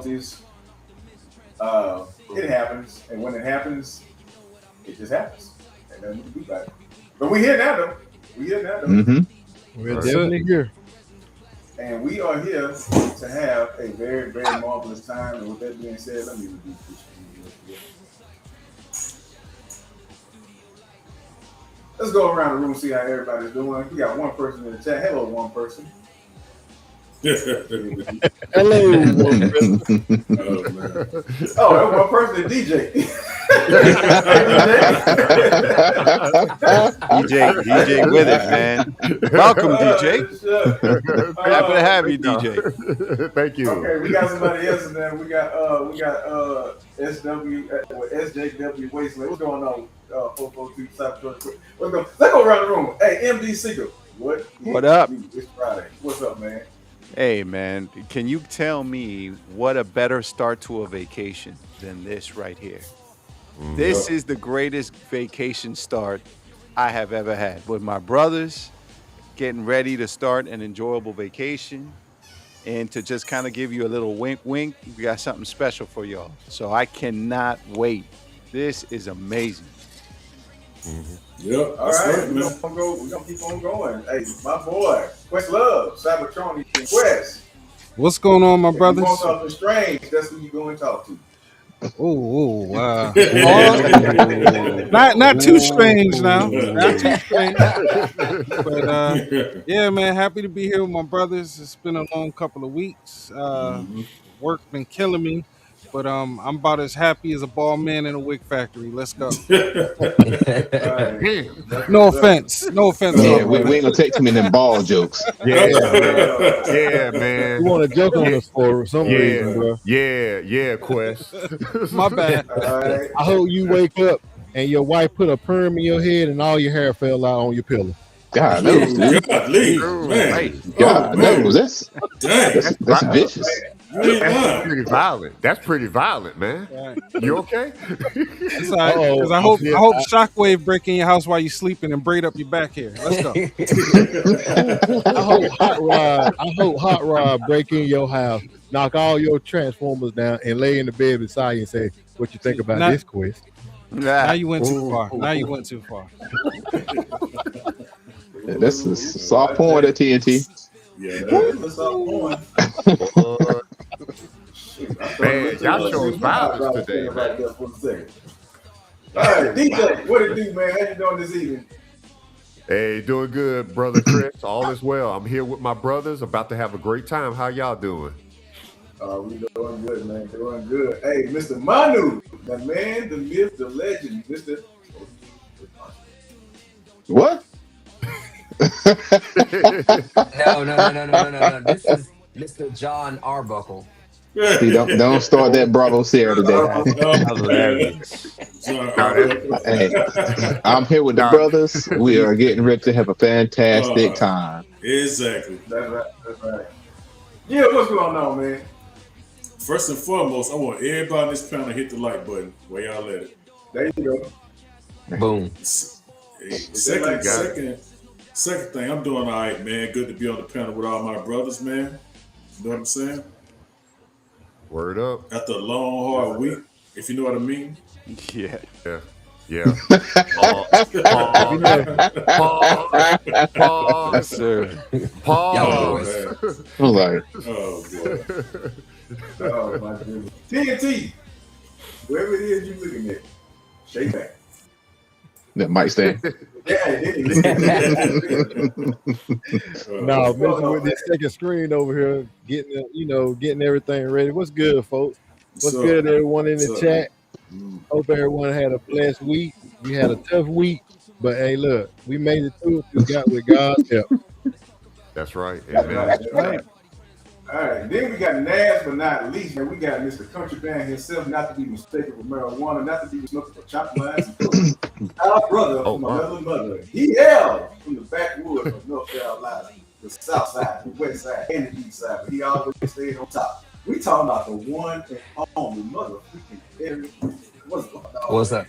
difficulties. It happens, and when it happens, it just happens. And then we can do about it. But we're here now, though. We're definitely here. And we are here to have a very, very marvelous time. And with that being said, let me reduce this. Let's go around the room and see how everybody's doing. We got one person in the chat. Hello, one person. Hello, one person. Oh, that one person is DJ. DJ with it, man. Welcome, DJ. Happy to have you, DJ. Thank you. Okay, we got somebody else in there. We got SJW Wasteland. What's going on? 442 South Georgia. Let's go around the room. Hey, MD Seeker. What up? It's Friday. What's up, man? Hey, man, can you tell me what a better start to a vacation than this right here? This is the greatest vacation start I have ever had. With my brothers, getting ready to start an enjoyable vacation. And to just kind of give you a little wink, we got something special for y'all. So I cannot wait. This is amazing. Yep. All right, we're gonna keep on going. Hey, my boy, Quest Love, Cybertronic, and Quest. What's going on, my brothers? If you want something strange, that's who you go and talk to. Not too strange now. Not too strange. But yeah, man, happy to be here with my brothers. It's been a long couple of weeks. Work been killing me. But I'm about as happy as a ball man in a wig factory. Let's go. No offense. Yeah, we ain't gonna take too many ball jokes. Yeah, man. You want to joke on us for some reason, bro? Yeah, Quest. My bad. Right. I hope you wake up and your wife put a perm in your head and all your hair fell out on your pillow. God knows, dude. God knows. That's vicious. That's pretty violent, man. Right. You okay? It's all right, 'cause I hope Shockwave break in your house while you sleeping and braid up your back hair. Let's go. I hope Hot Rod break in your house, knock all your transformers down, and lay in the bed beside you and say, "What you think about this, Quest?" Now you went too far. That's a soft point at TNT. Yeah, that's a soft point. Man, y'all showing violence today. Right there for a second. All right, DJ, what it do, man? How you doing this evening? Hey, doing good, brother Chris. All is well. I'm here with my brothers, about to have a great time. How y'all doing? We doing good, man. Doing good. Hey, Mr. Manu, the man, the myth, the legend, Mr. What? No. This is Mr. John Arbuckle. See, don't start that Bravo Sierra today. Hey, I'm here with the brothers. We are getting ready to have a fantastic time. Exactly. That's right. Yeah, what's going on, man? First and foremost, I want everybody on this panel to hit the like button where y'all let it. There you go. Boom. Hey, second thing, I'm doing all right, man. Good to be on the panel with all my brothers, man. You know what I'm saying? Word up. After a long, hard week, if you know what I mean. Yeah. Pause. Sir. Pause. I'm like, Oh, boy. Oh, my goodness. TNT, wherever it is you're looking at, shake back. that might stand. No, messing with this second screen over here, getting everything ready. What's good, folks? What's good, everyone in the chat? Hope everyone had a blessed week. We had a tough week, but hey, look, we made it through. We got with God's help. That's right. That's right. All right, then we got last but not least, man, we got Mr. Country Band himself, not to be mistaken for marijuana, not to be mistaken for chop lines. Our brother from another mother, he hails from the backwoods of North Carolina, the south side, the west side, and the east side, but he always stayed on top. We talking about the one and only motherfucking Eric. What's going on? What's up?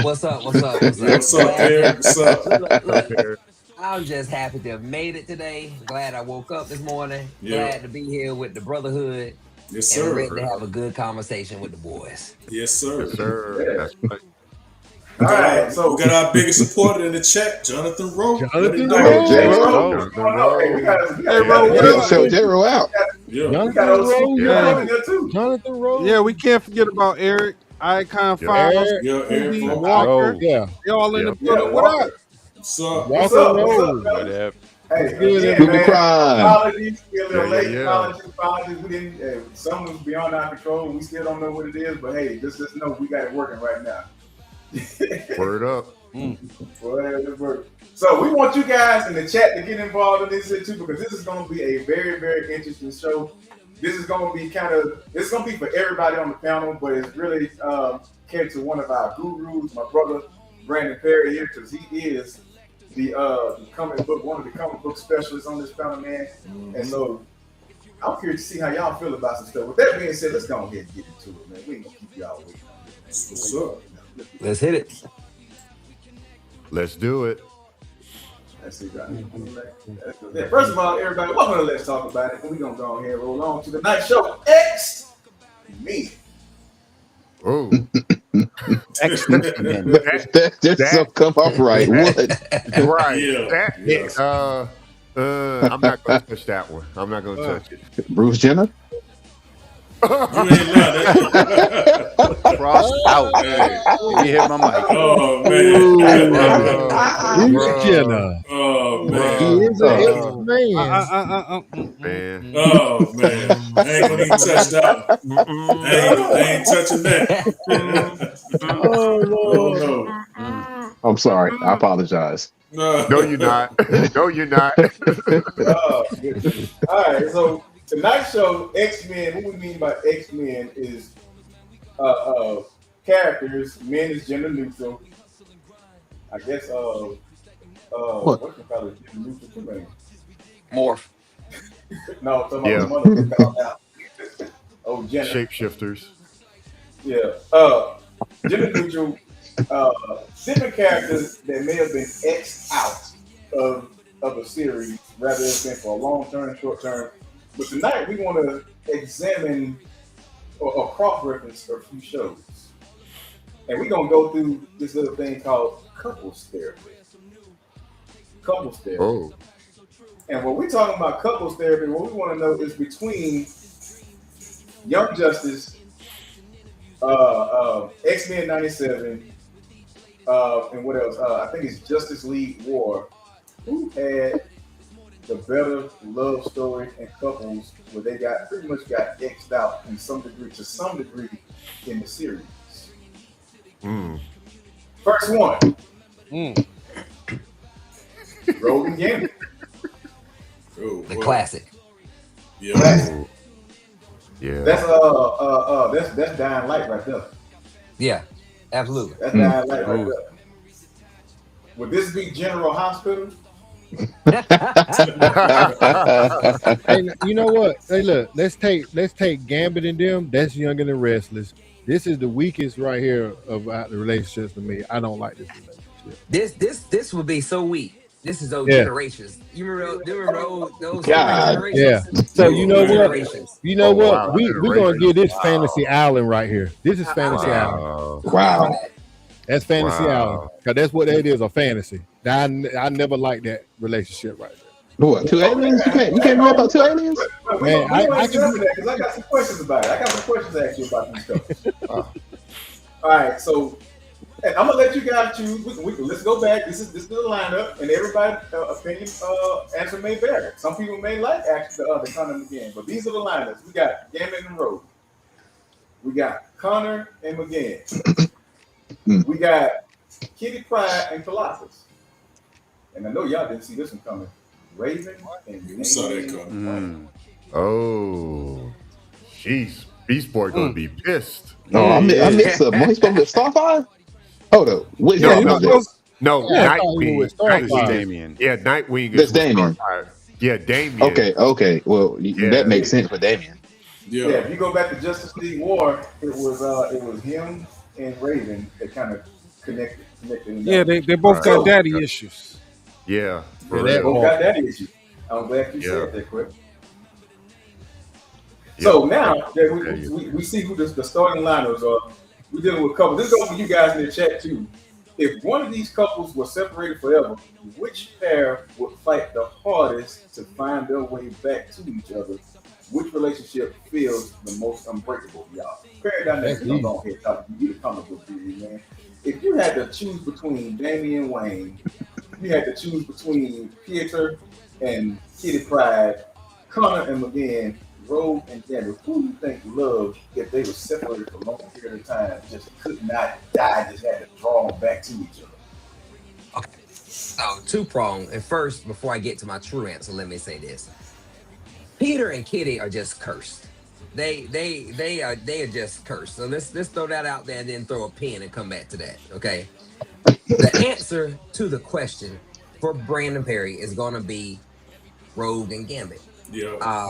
What's up, Eric? What's up? Look, I'm just happy to have made it today. Glad I woke up this morning. Yeah. Glad to be here with the brotherhood. Yes, and we're sir. ready to have a good conversation with the boys. Yes, sir. Yes, sir. Yeah. That's right. All right, so we got our biggest supporter in the chat, Jonathan Rowe. Jonathan Hey, Rowe. J-Ro, Let's what's going on? Hey, we got Hey, Ro, what We up? gotta show J-Ro out. Yeah. we got OC Yeah. in there too. Jonathan Rowe. Yeah, we can't forget about Eric, Icon Yeah. Files, Eric, Yeah, Eric Ruby, Rowe. Walker. yeah. They all in the Yeah. building. What up? What's up? What's Walker up? What's Rowe. up, fellas? Whatever. Hey, What's good, again, Ruby man, Crime. apologies. We're a little Yeah, late. yeah. Apologies. We didn't. Some was beyond our control. We still don't know what it is. But hey, just know we got it working right now. Word up. Well, it worked. So we want you guys in the chat to get involved in this too, because this is going to be a very, very interesting show. This is going to be it's going to be for everybody on the panel, but it's really catered to one of our gurus, my brother Brandon Perry here, because he is one of the comic book specialists on this panel, man. And so I'm curious to see how y'all feel about some stuff. With that being said, let's go ahead and get into it, man. We ain't gonna keep y'all waiting. What's up? Let's hit it. Let's do it. Let's see, first of all, everybody, welcome to Let's Talk About It. We're gonna go ahead and roll on to the night show. X Me. Oh, X-Men. That just don't come off right. What? right. Yeah. That, I'm not going to touch that one. I'm not going to touch it. Bruce Jenner? You ain't lying. Cross out. Hey. Let me hit my mic. Oh, man. Bruce Jenner. Oh, He man. is an X-Man. Man. Oh, man. I ain't going to even touch that one. I ain't touching that. Oh, Lord. Oh, no. I'm sorry. I apologize. No. No, you're not. No, you're not. All right, so tonight's show, X-Men, what we mean by X-Men is characters, men is gender neutral. I guess what you call it, gender neutral too, man. Morph. No, I'm talking Yeah. about the mother called out. Oh, gender. Shapeshifters. Yeah. Gender neutral, different characters that may have been X'd out of a series, rather than for a long term, short term. But tonight we want to examine or cross-reference a few shows. And we're going to go through this little thing called couples therapy. Couples therapy. Oh. And when we're talking about couples therapy, what we want to know is between Young Justice, X-Men 97, and what else? I think it's Justice League War. Who had the better love story and couples where they pretty much got X'd out to some degree in the series? First one. Rogue Gambit. Oh, The classic. Yeah. Yeah. That's Dying Light right there. Yeah, absolutely. That's Dying Light right there. Would this be General Hospital? Hey, you know what? Hey, look, let's take Gambit and them. That's Young and the Restless. This is the weakest right here about the relationships to me. I don't like this relationship. This would be so weak. This is those Yeah. generations. You remember those God, generations? Yeah. So you know what? Generations. You know Oh, what? wow. We're gonna get this Fantasy Island right here. This is Fantasy Island. Wow. That's Fantasy Wow. Island. Cause that's what it is, a fantasy. I never liked that relationship right there. What? Two aliens? You can't know about two aliens? Man, I I can- can because I got some questions about it. I got some questions to ask you about these stuff. All right, so and I'm gonna let you guys choose. Let's go back. This is the lineup, and everybody's opinion answer may vary. Some people may like the other Connor McGinn, but these are the lineups. We got Gambit and Rogue. We got Connor and McGinn. We got Kitty Pryde and Colossus. And I know y'all didn't see this one coming. Raven and We saw that Damian coming. Wayne. Oh. Jeez. Beast Boy gonna be pissed. No, I mixed up. He's supposed to be Starfire? Hold up. Which No, Yeah, one he was was it? supposed- No, Yeah, I thought he Nightwing. was Starfire. Nightwing is- Damian. Yeah, Nightwing That's is Damian. Starfire. Yeah, Damian. Okay. Well, Yeah. that makes sense for Damien. Yeah, if you go back to Justice League War, it was him and Raven that kind of connected. Yeah, they both got So- daddy issues. Yeah. For Yeah, They that real. both got that issue. I'm glad you Yeah. said that quick. So now that we see who the starting liners are, we're dealing with couples. This goes for you guys in the chat too. If one of these couples was separated forever, which pair would fight the hardest to find their way back to each other? Which relationship feels the most unbreakable, y'all? Compare dynamics. I'm going ahead talk. You get a comic book theory, man. If you had to choose between Damian Wayne, you had to choose between Peter and Kitty Pryde, Connor and McGinn, Rogue and Gambit, who do you think love, if they were separated for a long period of time, just could not die, just had to draw them back to each other? Okay. So two-pronged. And first, before I get to my true answer, let me say this. Peter and Kitty are just cursed. They are just cursed. So let's throw that out there and then throw a pin and come back to that. Okay. The answer to the question for Brandon Perry is gonna be Rogue and Gambit. Yeah.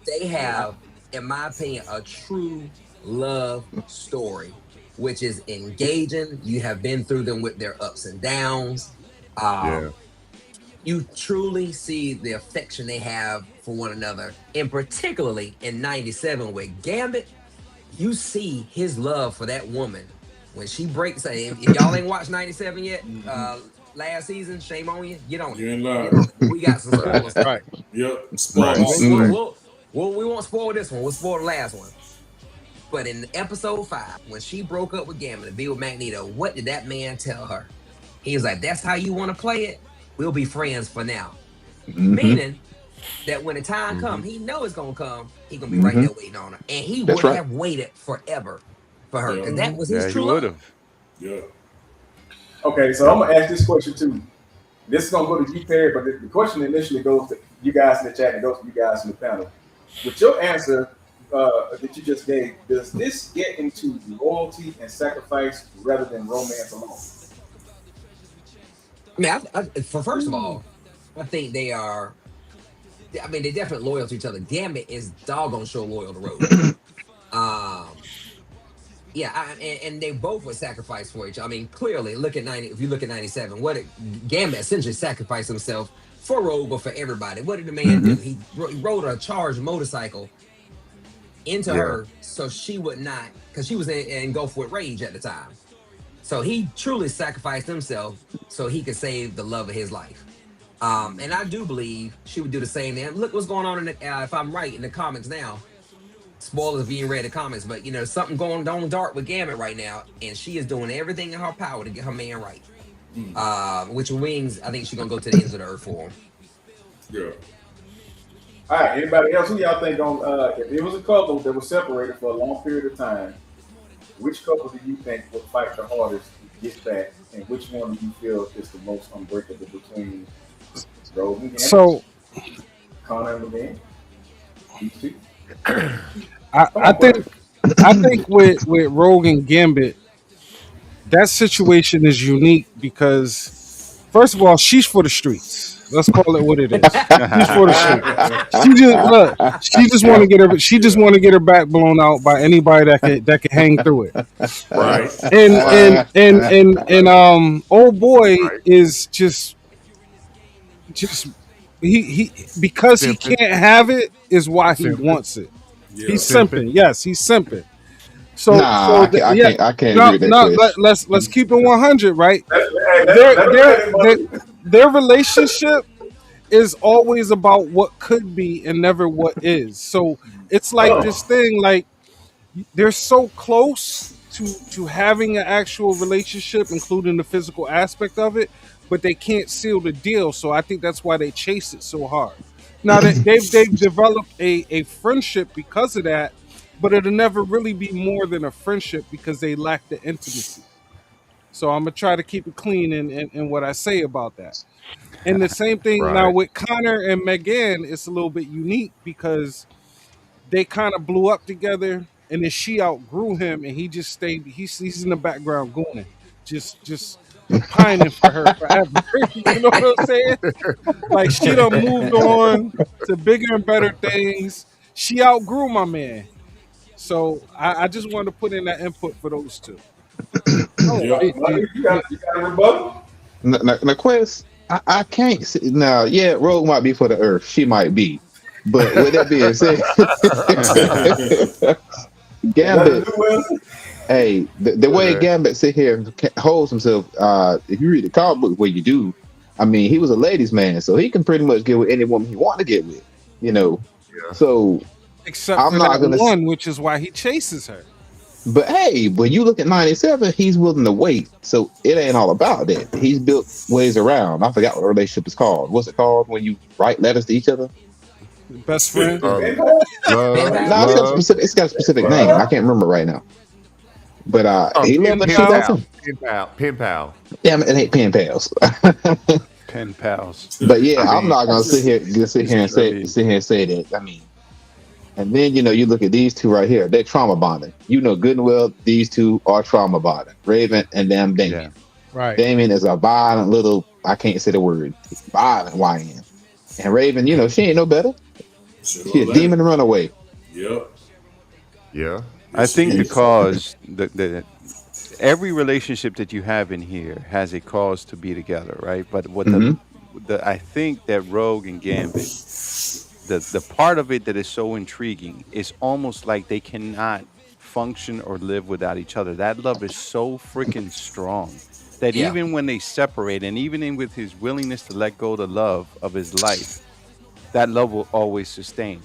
They have, in my opinion, a true love story, which is engaging. You have been through them with their ups and downs. You truly see the affection they have for one another, and particularly in 97 with Gambit, you see his love for that woman. When she breaks, if y'all ain't watched 97 yet, last season, shame on you. Get on it. You're in line. Get on it. We got some spoilers. Right. Yep. We won't spoil this one. We'll spoil the last one. But in episode 5, when she broke up with Gambit to be with Magneto, what did that man tell her? He was like, "That's how you want to play it? We'll be friends for now." Meaning that when the time comes, he know it's gonna come. He gonna be right there waiting on her, and he would have waited forever for her because that was his true love. Yeah. Okay, so I'm gonna ask this question too. This is gonna go to you, Perry, but the question initially goes to you guys in the chat and goes to you guys in the panel. With your answer that you just gave, does this get into loyalty and sacrifice rather than romance alone? I mean, first of all, I think they are. I mean, they're definitely loyal to each other. Gambit is doggone sure loyal to Rogue. And they both would sacrifice for each other. I mean, clearly, look at 90. If you look at 97, Gambit essentially sacrificed himself for Rogue or for everybody. What did the man do? He rode a charged motorcycle into her so she would not, because she was engulfed with rage at the time. So he truly sacrificed himself so he could save the love of his life. And I do believe she would do the same thing. Look what's going on in the, if I'm right, in the comics now. Spoilers if you ain't read the comics, but something going on dark with Gambit right now, and she is doing everything in her power to get her man right. Which means I think she's gonna go to the ends of the earth for him. Yeah. All right. Anybody else? Who y'all think if it was a couple that was separated for a long period of time, which couple do you think would fight the hardest to get back, and which one do you feel is the most unbreakable between Rogue and Gambit? So, Connor and McGinn? These two? I think with Rogue and Gambit, that situation is unique because, first of all, she's for the streets. Let's call it what it is. She's for the streets. She just want to get her. She just want to get her back blown out by anybody that can hang through it. Right. And old boy is just he because he can't have it is why he wants it. Yeah. He's simping. Yes, he's simping. So, I can't agree with that. Let's keep it 100, right? Their relationship is always about what could be and never what is. So it's like this thing, like they're so close to having an actual relationship, including the physical aspect of it, but they can't seal the deal. So I think that's why they chase it so hard. Now that they've developed a friendship because of that, but it'll never really be more than a friendship because they lack the intimacy. So I'm gonna try to keep it clean in what I say about that. And the same thing now with Connor and McGinn, it's a little bit unique because they kind of blew up together, and then she outgrew him, and he just stayed. He's in the background gooning, just pining for her forever. You know what I'm saying? Like she done moved on to bigger and better things. She outgrew my man. So I just wanted to put in that input for those two. You got a rebuttal? Now, Quest, I can't see. Now, Rogue might be for the Earth. She might be. But with that being said, Gambit, hey, the way Gambit sit here and holds himself, if you read the comic book where you do, I mean, he was a ladies' man, so he can pretty much get with any woman he want to get with, you know. Yeah. So Except I'm for not that gonna. one, which is why he chases her. But hey, when you look at 97, he's willing to wait. So it ain't all about that. He's built ways around. I forgot what the relationship is called. What's it called when you write letters to each other? Best friend. No, it's got a specific name. I can't remember right now. But he loves him. Pen pal. Yeah, it ain't pen pals. Pen pals. But yeah, I'm not gonna sit here and say that. I mean, and then you look at these two right here. They're trauma bonding. You know good and well these two are trauma bonding. Raven and Damian. Yeah. Right. Damian is a violent little. I can't say the word. Violent YN. And Raven, she ain't no better. She a demon runaway. Yep. Yeah. I think because the every relationship that you have in here has a cause to be together, right? But what I think that Rogue and Gambit, the part of it that is so intriguing is almost like they cannot function or live without each other. That love is so freaking strong that even when they separate, and even with his willingness to let go of the love of his life, that love will always sustain.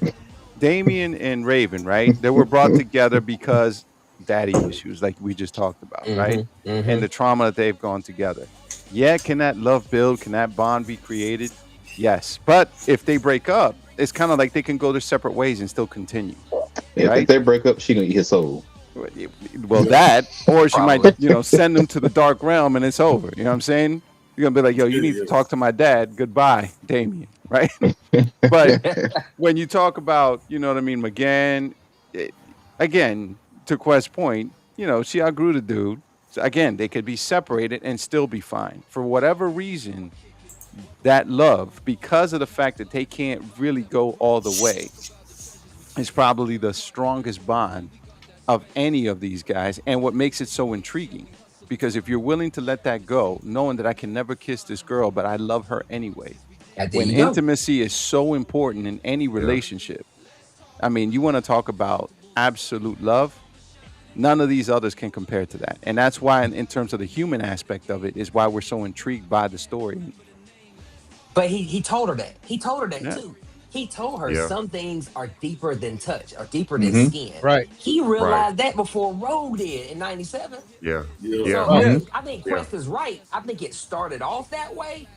Damian and Raven, right? They were brought together because daddy issues, like we just talked about, right? And the trauma that they've gone together. Yeah, can that love build? Can that bond be created? Yes. But if they break up, it's kind of like they can go their separate ways and still continue. Right? If they break up, she gonna eat his soul. Well, that, or she might, send them to the dark realm and it's over. You know what I'm saying? You're gonna be like, yo, you need to talk to my dad. Goodbye, Damian. Right? But when you talk about, McGann, again, to Quest's point, she outgrew the dude. So again, they could be separated and still be fine. For whatever reason, that love, because of the fact that they can't really go all the way, is probably the strongest bond of any of these guys. And what makes it so intriguing, because if you're willing to let that go, knowing that I can never kiss this girl, but I love her anyway. When intimacy is so important in any relationship, I mean, you want to talk about absolute love, none of these others can compare to that. And that's why, in terms of the human aspect of it, is why we're so intrigued by the story. But he told her that. He told her that too. He told her some things are deeper than touch, or deeper than skin. Right. He realized that before Rogue did in 97. Yeah. So I think Quest is right. I think it started off that way.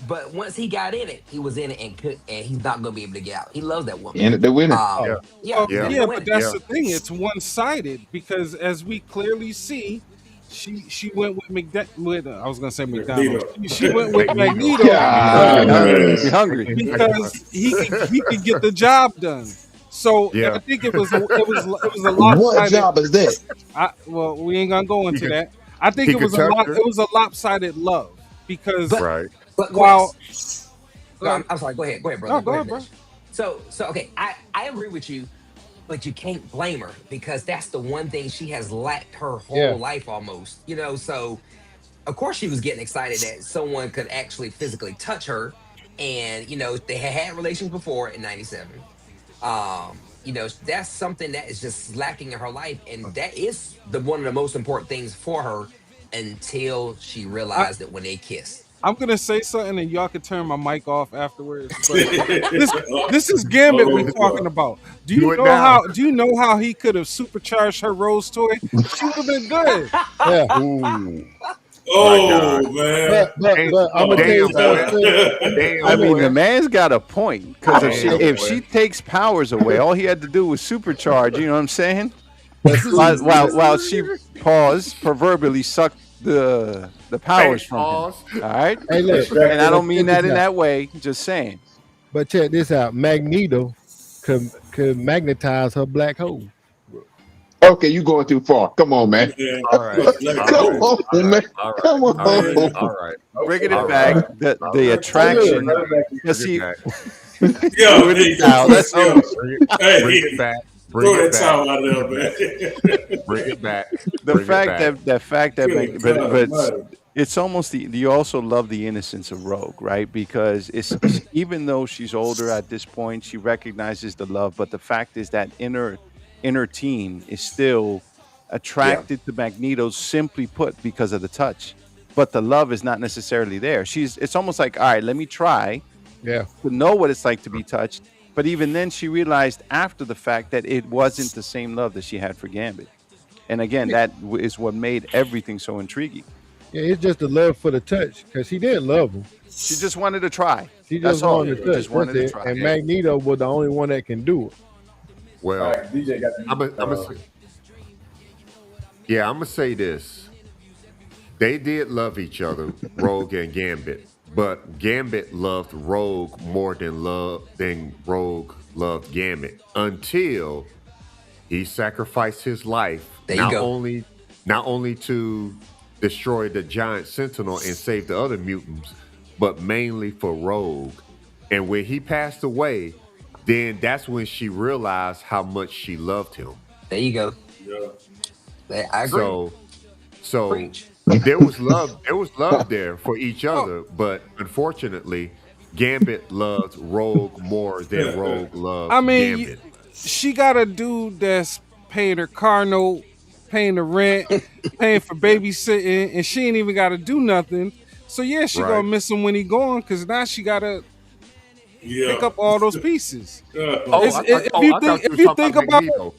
But once he got in it, he was in it and he's not going to be able to get out. He loves that woman. And they're winning. But that's the thing. It's one-sided because, as we clearly see, she went with I was going to say McDonald's. She went with Magneto hungry because he could get the job done. So I think it was a lopsided. What job is that? Well, we ain't gonna go into that. I think it was a lopsided love because But while I'm sorry, go ahead, brother. No, go ahead, bro. So okay, I agree with you, but you can't blame her because that's the one thing she has lacked her whole life almost. So of course she was getting excited that someone could actually physically touch her, and they had relations before in 97. That's something that is just lacking in her life, and that is one of the most important things for her until she realized that when they kissed. I'm gonna say something and y'all can turn my mic off afterwards. But this is Gambit we're talking about. Do you know how he could have supercharged her Rose toy? She would have been good. Yeah. Ooh. Oh man! But I'm gonna tell you something. I mean, the man's got a point because if she takes powers away, all he had to do was supercharge. You know what I'm saying? While she proverbially sucked the powers from him. All right. Hey, look, and I don't mean that in that way. Just saying. But check this out. Magneto could magnetize her black hole. Okay, you going too far. Come on, man. All right. Come on, man. Come on. All right. Bringing it back, the attraction. Let's see. Bring it back. Bring it back. Out of there, man. Bring it back. The fact that It's almost you also love the innocence of Rogue, right? Because even though she's older at this point, she recognizes the love, but the fact is that inner teen is still Yeah. attracted to Magneto, simply put, because of the touch. But the love is not necessarily there. It's almost like, all right, let me try Yeah. to know what it's like to be touched. But even then, she realized after the fact that it wasn't the same love that she had for Gambit. And again, is what made everything so intriguing. Yeah, it's just the love for the touch because he didn't love him. She just wanted to try. She That's just all. wanted She to touch. just wanted to That's it. try. And Yeah. Magneto was the only one that can do it. Well, All right, DJ got the. I'm gonna say this. They did love each other, Rogue and Gambit, but Gambit loved Rogue more than Rogue loved Gambit until he sacrificed his life There you go. not only to destroy the giant sentinel and save the other mutants, but mainly for Rogue. And when he passed away, then that's when she realized how much she loved him. There you go. Yeah. I agree. So Preach. there was love there for each other, but unfortunately, Gambit loved Rogue more than Rogue loved I mean, Gambit. she got a dude that's paying her car note, paying the rent, paying for babysitting, and she ain't even got to do nothing. So yeah, she Right. gonna miss him when he gone, because now she gotta Yeah. pick up all those pieces. Oh, It's- I if thought you you think- was if you talking think about about- Magneto.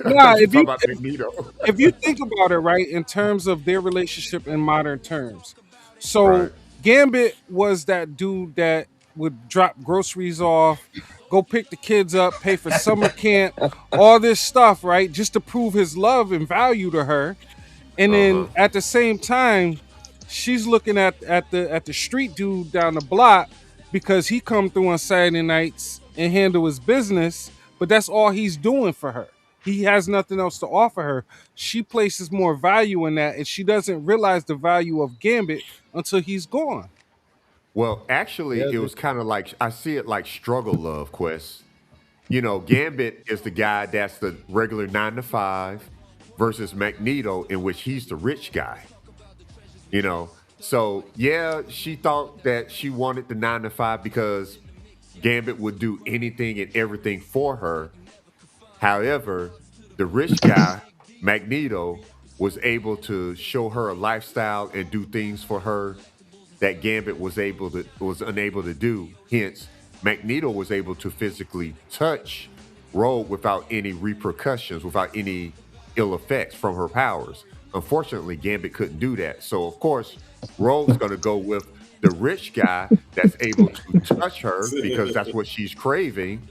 Nah, You if you talking about Magneto. if you think about it, right, in terms of their relationship in modern terms, so Right. Gambit was that dude that would drop groceries off, go pick the kids up, pay for summer camp, all this stuff, right, just to prove his love and value to her. And then at the same time, she's looking at the street dude down the block because he come through on Saturday nights and handle his business, but that's all he's doing for her. He has nothing else to offer her. She places more value in that, and she doesn't realize the value of Gambit until he's gone. Well, actually, Yeah, it was kind of like I see it like struggle love, Quest. You know, Gambit is the guy that's the regular 9 to 5 versus Magneto, in which he's the rich guy. You know, so yeah, she thought that she wanted the 9 to 5 because Gambit would do anything and everything for her. However, the rich guy, Magneto, was able to show her a lifestyle and do things for her that Gambit was unable to do. Hence, Magneto was able to physically touch Rogue without any repercussions, without any ill effects from her powers. Unfortunately, Gambit couldn't do that. So, of course, Rogue's going to go with the rich guy that's able to touch her because that's what she's craving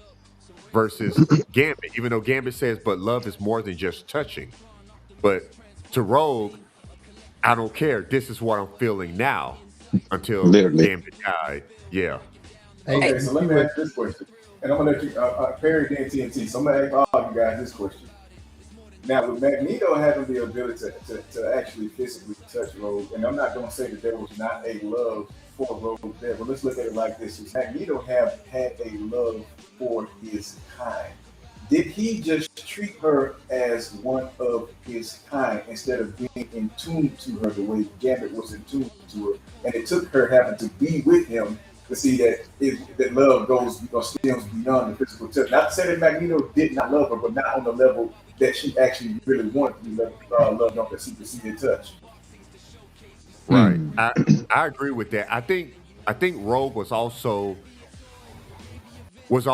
versus Gambit. Even though Gambit says, but love is more than just touching. But to Rogue, I don't care. This is what I'm feeling now until Literally. Gambit died. Yeah. Okay, so let me ask this question. And I'm going to let you, Perry, then TNT. So I'm going to ask all you guys this question. Now, with Magneto having the ability to actually physically touch Rogue, and I'm not going to say that there was not a love for Rogue there, but let's look at it like this. Does Magneto have had a love for his kind? Did he just treat her as one of his kind instead of being in tune to her the way Gambit was in tune to her? And it took her having to be with him to see that that love stems beyond the physical touch. Not to say that Magneto did not love her, but not on the level that she actually really wanted to be loved on, that superseded touch. Right. I agree with that. I think Rogue was also what's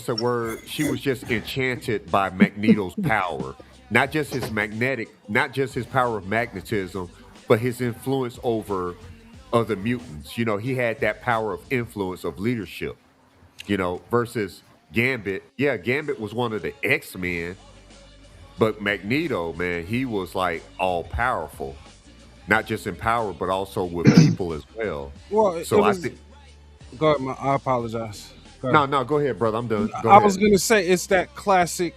the word? She was just enchanted by Magneto's power. Not just his power of magnetism, but his influence over other mutants. You know, he had that power of influence of leadership, you know, versus Gambit. Yeah, Gambit was one of the X-Men, but Magneto, man, he was like all powerful. Not just in power, but also with people as well. Well, So I think. Go ahead, I apologize. Go ahead. No, go ahead, brother. I'm done. Go I ahead. was gonna say it's that classic.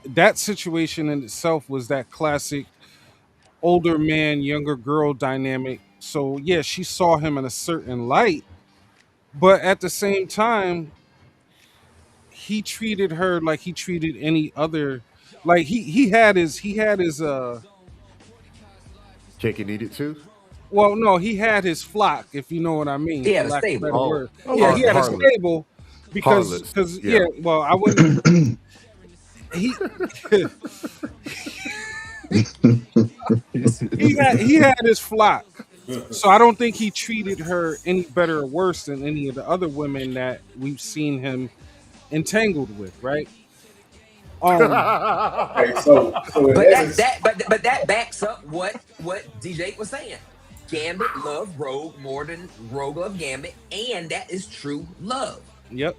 That situation in itself was that classic older man, younger girl dynamic. So yeah, she saw him in a certain light, but at the same time, he treated her like he treated any other. Like he had his Cake and eat it too. Well, no, he had his flock, if you know what I mean, He had for a lack of a better stable. word. Oh, Yeah, he had a harlots. stable because Harlots, yeah. yeah. Well, I wouldn't. He he had his flock, so I don't think he treated her any better or worse than any of the other women that we've seen him entangled with, right? Okay, so in But essence, but that backs up what DJ was saying. Gambit loved Rogue more than Rogue loved Gambit, and that is true love. Yep.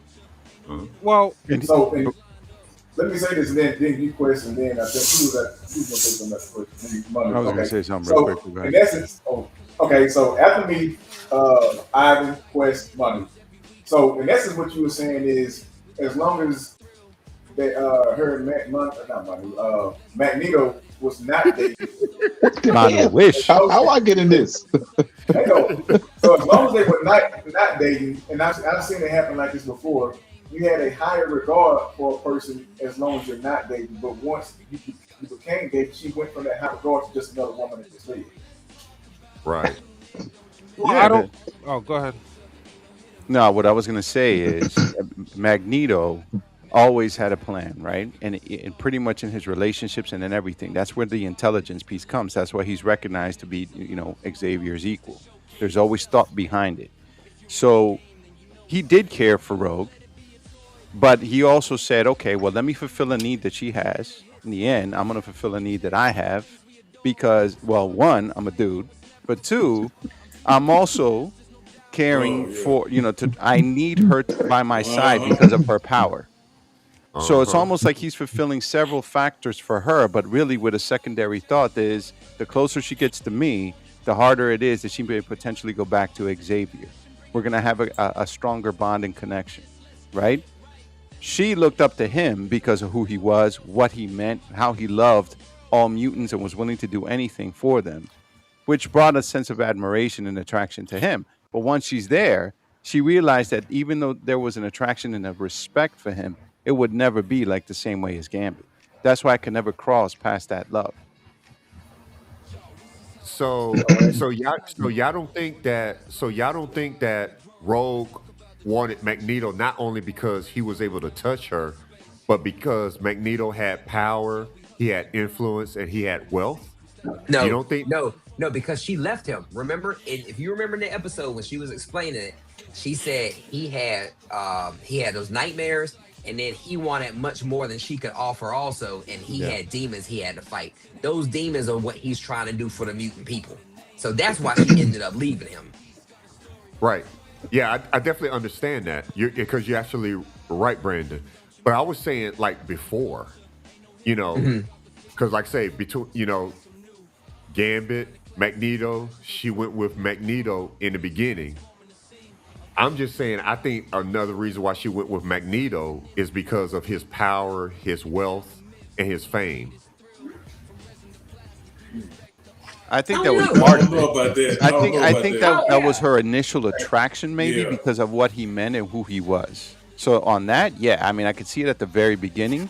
Well, so let me say this, and then you question, then I think who's gonna say something else first? I was gonna say something So real quick. Go in ahead. essence, okay. So after me, Ivan, Quest, Money. So in essence, what you were saying is, as long as they her and Magneto was not dating. I wish. How I get in this? I know. So as long as they were not dating, and I've seen it happen like this before, you had a higher regard for a person as long as you're not dating. But once you became dating, she went from that high regard to just another woman in this league. Right. well Yeah, I don't. Oh, go ahead. No, what I was gonna say is Magneto always had a plan, right? And pretty much in his relationships and in everything, that's where the intelligence piece comes. That's why he's recognized to be, Xavier's equal. There's always thought behind it. So he did care for Rogue, but he also said, okay, well, let me fulfill a need that she has. In the end, I'm going to fulfill a need that I have because, well, one, I'm a dude, but two, I'm also caring for, I need her by my side because of her power. So it's almost like he's fulfilling several factors for her, but really with a secondary thought is the closer she gets to me, the harder it is that she may potentially go back to Xavier. We're going to have a stronger bond and connection, right? She looked up to him because of who he was, what he meant, how he loved all mutants and was willing to do anything for them, which brought a sense of admiration and attraction to him. But once she's there, she realized that even though there was an attraction and a respect for him, it would never be like the same way as Gambit. That's why I could never cross past that love. So y'all don't think that Rogue wanted Magneto not only because he was able to touch her, but because Magneto had power, he had influence, and he had wealth? No, You don't think? no, because she left him. Remember, if you remember in the episode when she was explaining it, she said he had those nightmares, and then he wanted much more than she could offer also, and he had demons he had to fight. Those demons are what he's trying to do for the mutant people. So that's why she ended up leaving him. Right. Yeah, I definitely understand that. Because you're actually right, Brandon. But I was saying like before, because like I say, between Gambit, Magneto, she went with Magneto in the beginning. I'm just saying, I think another reason why she went with Magneto is because of his power, his wealth, and his fame. I think I that don't was know. part I of don't know it. about that. I think that Oh, was yeah. her initial attraction, maybe Yeah. because of what he meant and who he was. So on that, yeah, I mean, I could see it at the very beginning,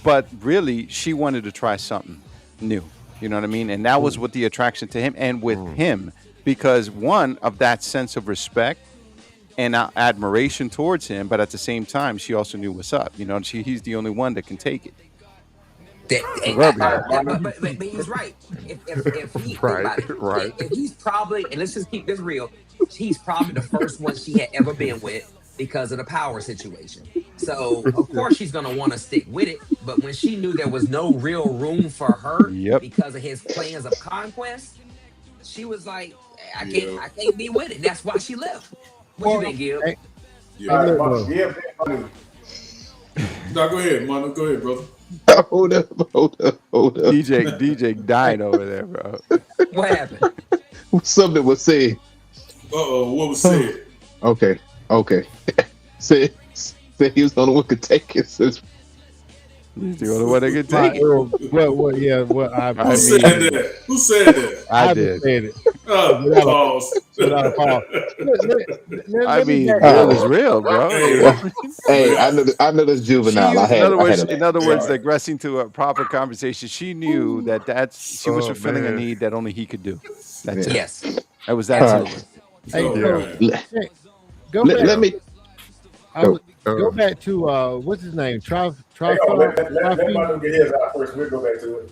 but really, she wanted to try something new. You know what I mean? And that was what the attraction to him and with him, because one of that sense of respect and admiration towards him, but at the same time, she also knew what's up. He's the only one that can take it. But he's right. If he think Right, about it, right. if he's probably, and let's just keep this real, he's probably the first one she had ever been with because of the power situation. So of course she's gonna want to stick with it. But when she knew there was no real room for her because of his plans of conquest, she was like, I can't be with it. That's why she left. What you think, Gil? All right, look, yeah, Money. No, go ahead, Mono. Go ahead, brother. Hold up. DJ dying over there, bro. What happened? Something was said. What was said? Okay. Said he was the only one who could take it. Since He's the only one that can take it. What? Yeah. What? Who said that? Who said that? I I did. said it. Pause. Without a pause. I Let me mean, back real up. is real, bro. Hey, I know this She juvenile. used, I had a in other words, digressing to a proper conversation. She knew she was Oh, fulfilling a man. need that only he could do. That's yeah. it. Yes, That was that All right. absolutely. simple. Hey, Oh, so man. hey, go Let, back. let me I go. would go back to what's his name? Hang on, let Tri. Manu get his out first. We'll go back to it.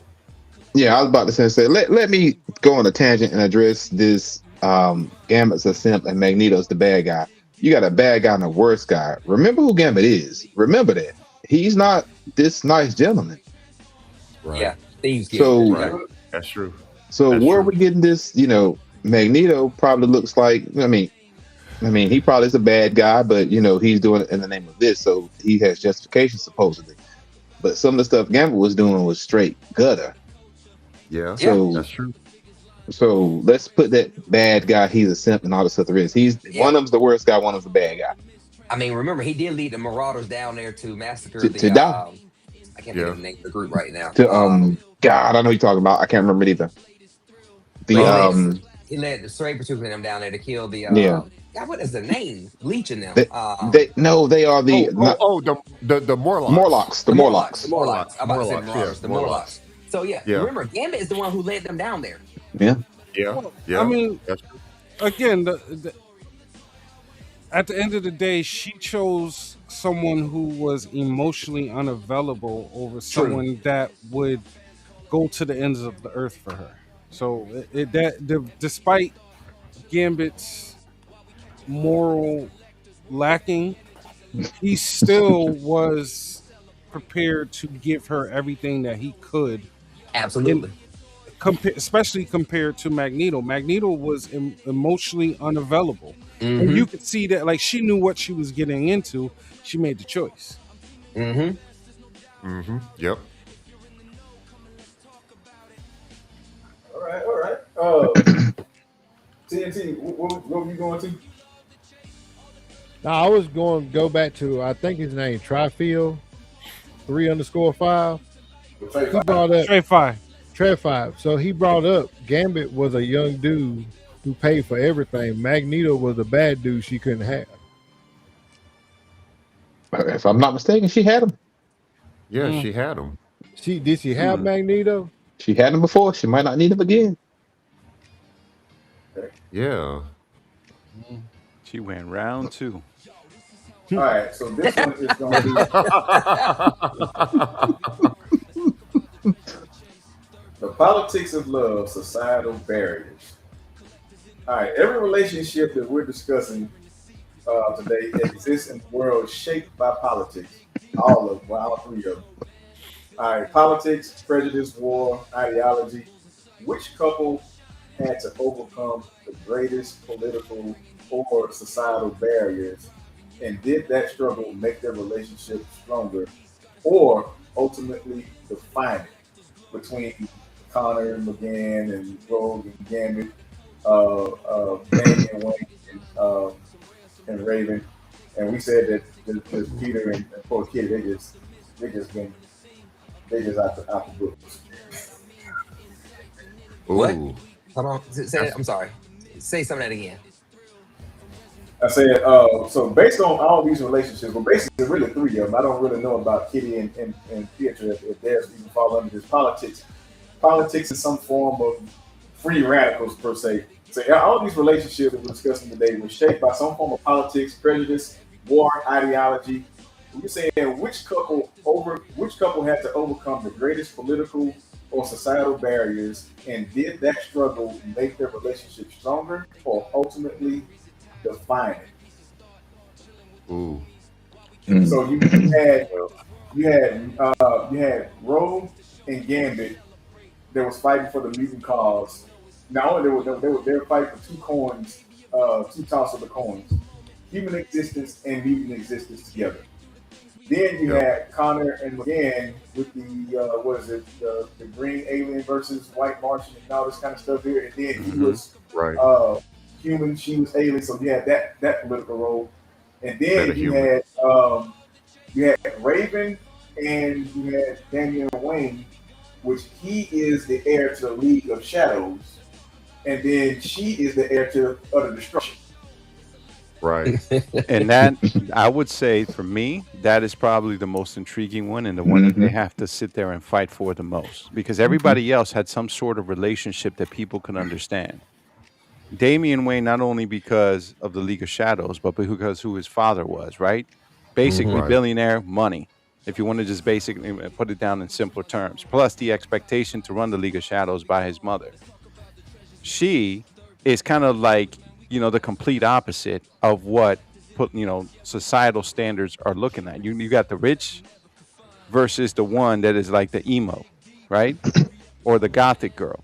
Yeah, I was about to say let me go on a tangent and address this. Gambit's a simp and Magneto's the bad guy. You got a bad guy and a worse guy. Remember who Gambit is. Remember that he's not this nice gentleman. Right. Yeah, Thieves Guild. So Right. That's true. so That's where are true. we getting this? Magneto probably looks like. I mean, he probably is a bad guy, but he's doing it in the name of this, so he has justification supposedly. But some of the stuff Gambit was doing was straight gutter. Yeah. So That's true. So let's put that bad guy. He's a simp and all the stuff there is. He's Yeah. one of them's the worst guy. One of them's the bad guy. I mean, remember he did lead the Marauders down there to massacre To the. die. I can't think of the name of the group right now. God, I know who you're talking about. I can't remember it either. He led the Stray Patriots them down there to kill the. Yeah. God, what is the name? Leech in them. They are the The Morlocks. Morlocks. The Morlocks. The Morlocks. I'm about to say the Morlocks, Marauders. The Morlocks. So yeah, remember Gambit is the one who led them down there. Yeah. Yeah. Well, Yeah. I mean, That's true. again, at the end of the day, she chose someone who was emotionally unavailable over someone that would go to the ends of the earth for her. So despite Gambit's moral lacking, he still was prepared to give her everything that he could. Absolutely. Especially compared to Magneto. Magneto was emotionally unavailable. Mm-hmm. And you could see that, like, she knew what she was getting into. She made the choice. Mm-hmm. Mm-hmm. Yep. All right. TNT, what were you going to? No, I was going to go back to, I think his name, Trifield, 3_5. He brought up Trey 5. So he brought up Gambit was a young dude who paid for everything. Magneto was a bad dude she couldn't have. If I'm not mistaken, she had him. Yeah, she had him. Did she have Magneto? She had him before. She might not need him again. Yeah. She went round 2. All right, so this one is going to be the politics of love, societal barriers. All right, every relationship that we're discussing today exists in the world shaped by politics. All three of them. All right, politics, prejudice, war, ideology. Which couple had to overcome the greatest political or societal barriers? And did that struggle make their relationship stronger or ultimately define it? Between Connor and McGann and Rogue and Gambit, Damian Wayne and Raven. And we said that just Peter and poor Kitty, they just out the books. What? Hold on. Say I'm sorry. Say some of that again. I said, so based on all these relationships, well, basically really three of them. I don't really know about Kitty and Pietro if theirs even fall under this politics. Politics is some form of free radicals per se. So all these relationships that we're discussing today were shaped by some form of politics, prejudice, war, ideology. We're saying which couple had to overcome the greatest political or societal barriers, and did that struggle make their relationship stronger or ultimately define it? Ooh. So you had Rogue and Gambit that was fighting for the mutant cause. Not only they were fighting for two coins, two toss of the coins, human existence and mutant existence together. Then you had Connor and McGann with the the green alien versus white Martian and all this kind of stuff here. And then he was human, she was alien, so you had that political role. And then you had Raven and you had Damian Wayne, which he is the heir to the League of Shadows. and then she is the heir to utter destruction. Right. And that, I would say, for me, that is probably the most intriguing one and the one that they have to sit there and fight for the most, because everybody else had some sort of relationship that people could understand. Damian Wayne, not only because of the League of Shadows, but because who his father was, right? Basically, Right. billionaire money, if you want to just basically put it down in simpler terms, plus the expectation to run the League of Shadows by his mother. She is kind of like, the complete opposite of what societal standards are looking at. You got the rich versus the one that is like the emo, right? Or the gothic girl.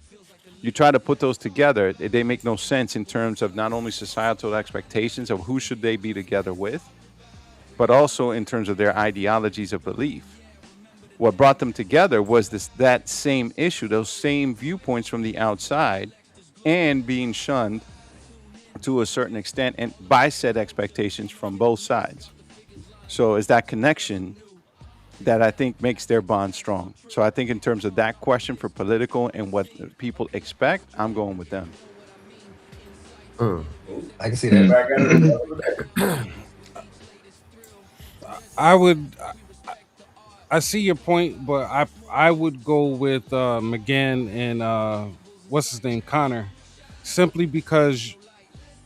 You try to put those together, they make no sense in terms of not only societal expectations of who should they be together with, but also in terms of their ideologies of belief. What brought them together was that same issue, those same viewpoints from the outside, and being shunned to a certain extent and by said expectations from both sides. So it's that connection that I think makes their bond strong. So I think in terms of that question for political and what people expect, I'm going with them. I can see that. I see your point, but I would go with McGann and what's his name, Connor, simply because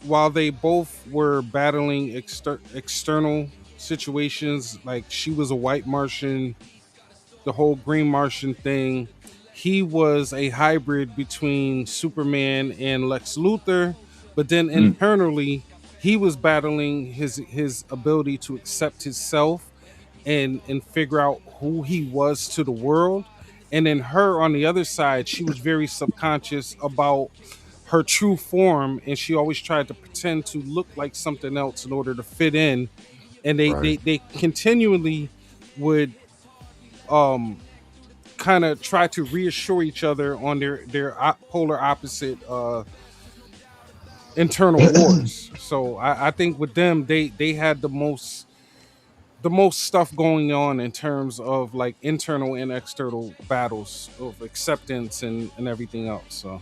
while they both were battling external situations, like she was a white Martian, the whole green Martian thing, he was a hybrid between Superman and Lex Luthor, but then internally he was battling his ability to accept himself and figure out who he was to the world. And then her on the other side, she was very subconscious about her true form, and she always tried to pretend to look like something else in order to fit in. And they continually would kind of try to reassure each other on their polar opposite internal wars. So I think with them, they had the most stuff going on in terms of like internal and external battles of acceptance and everything else. So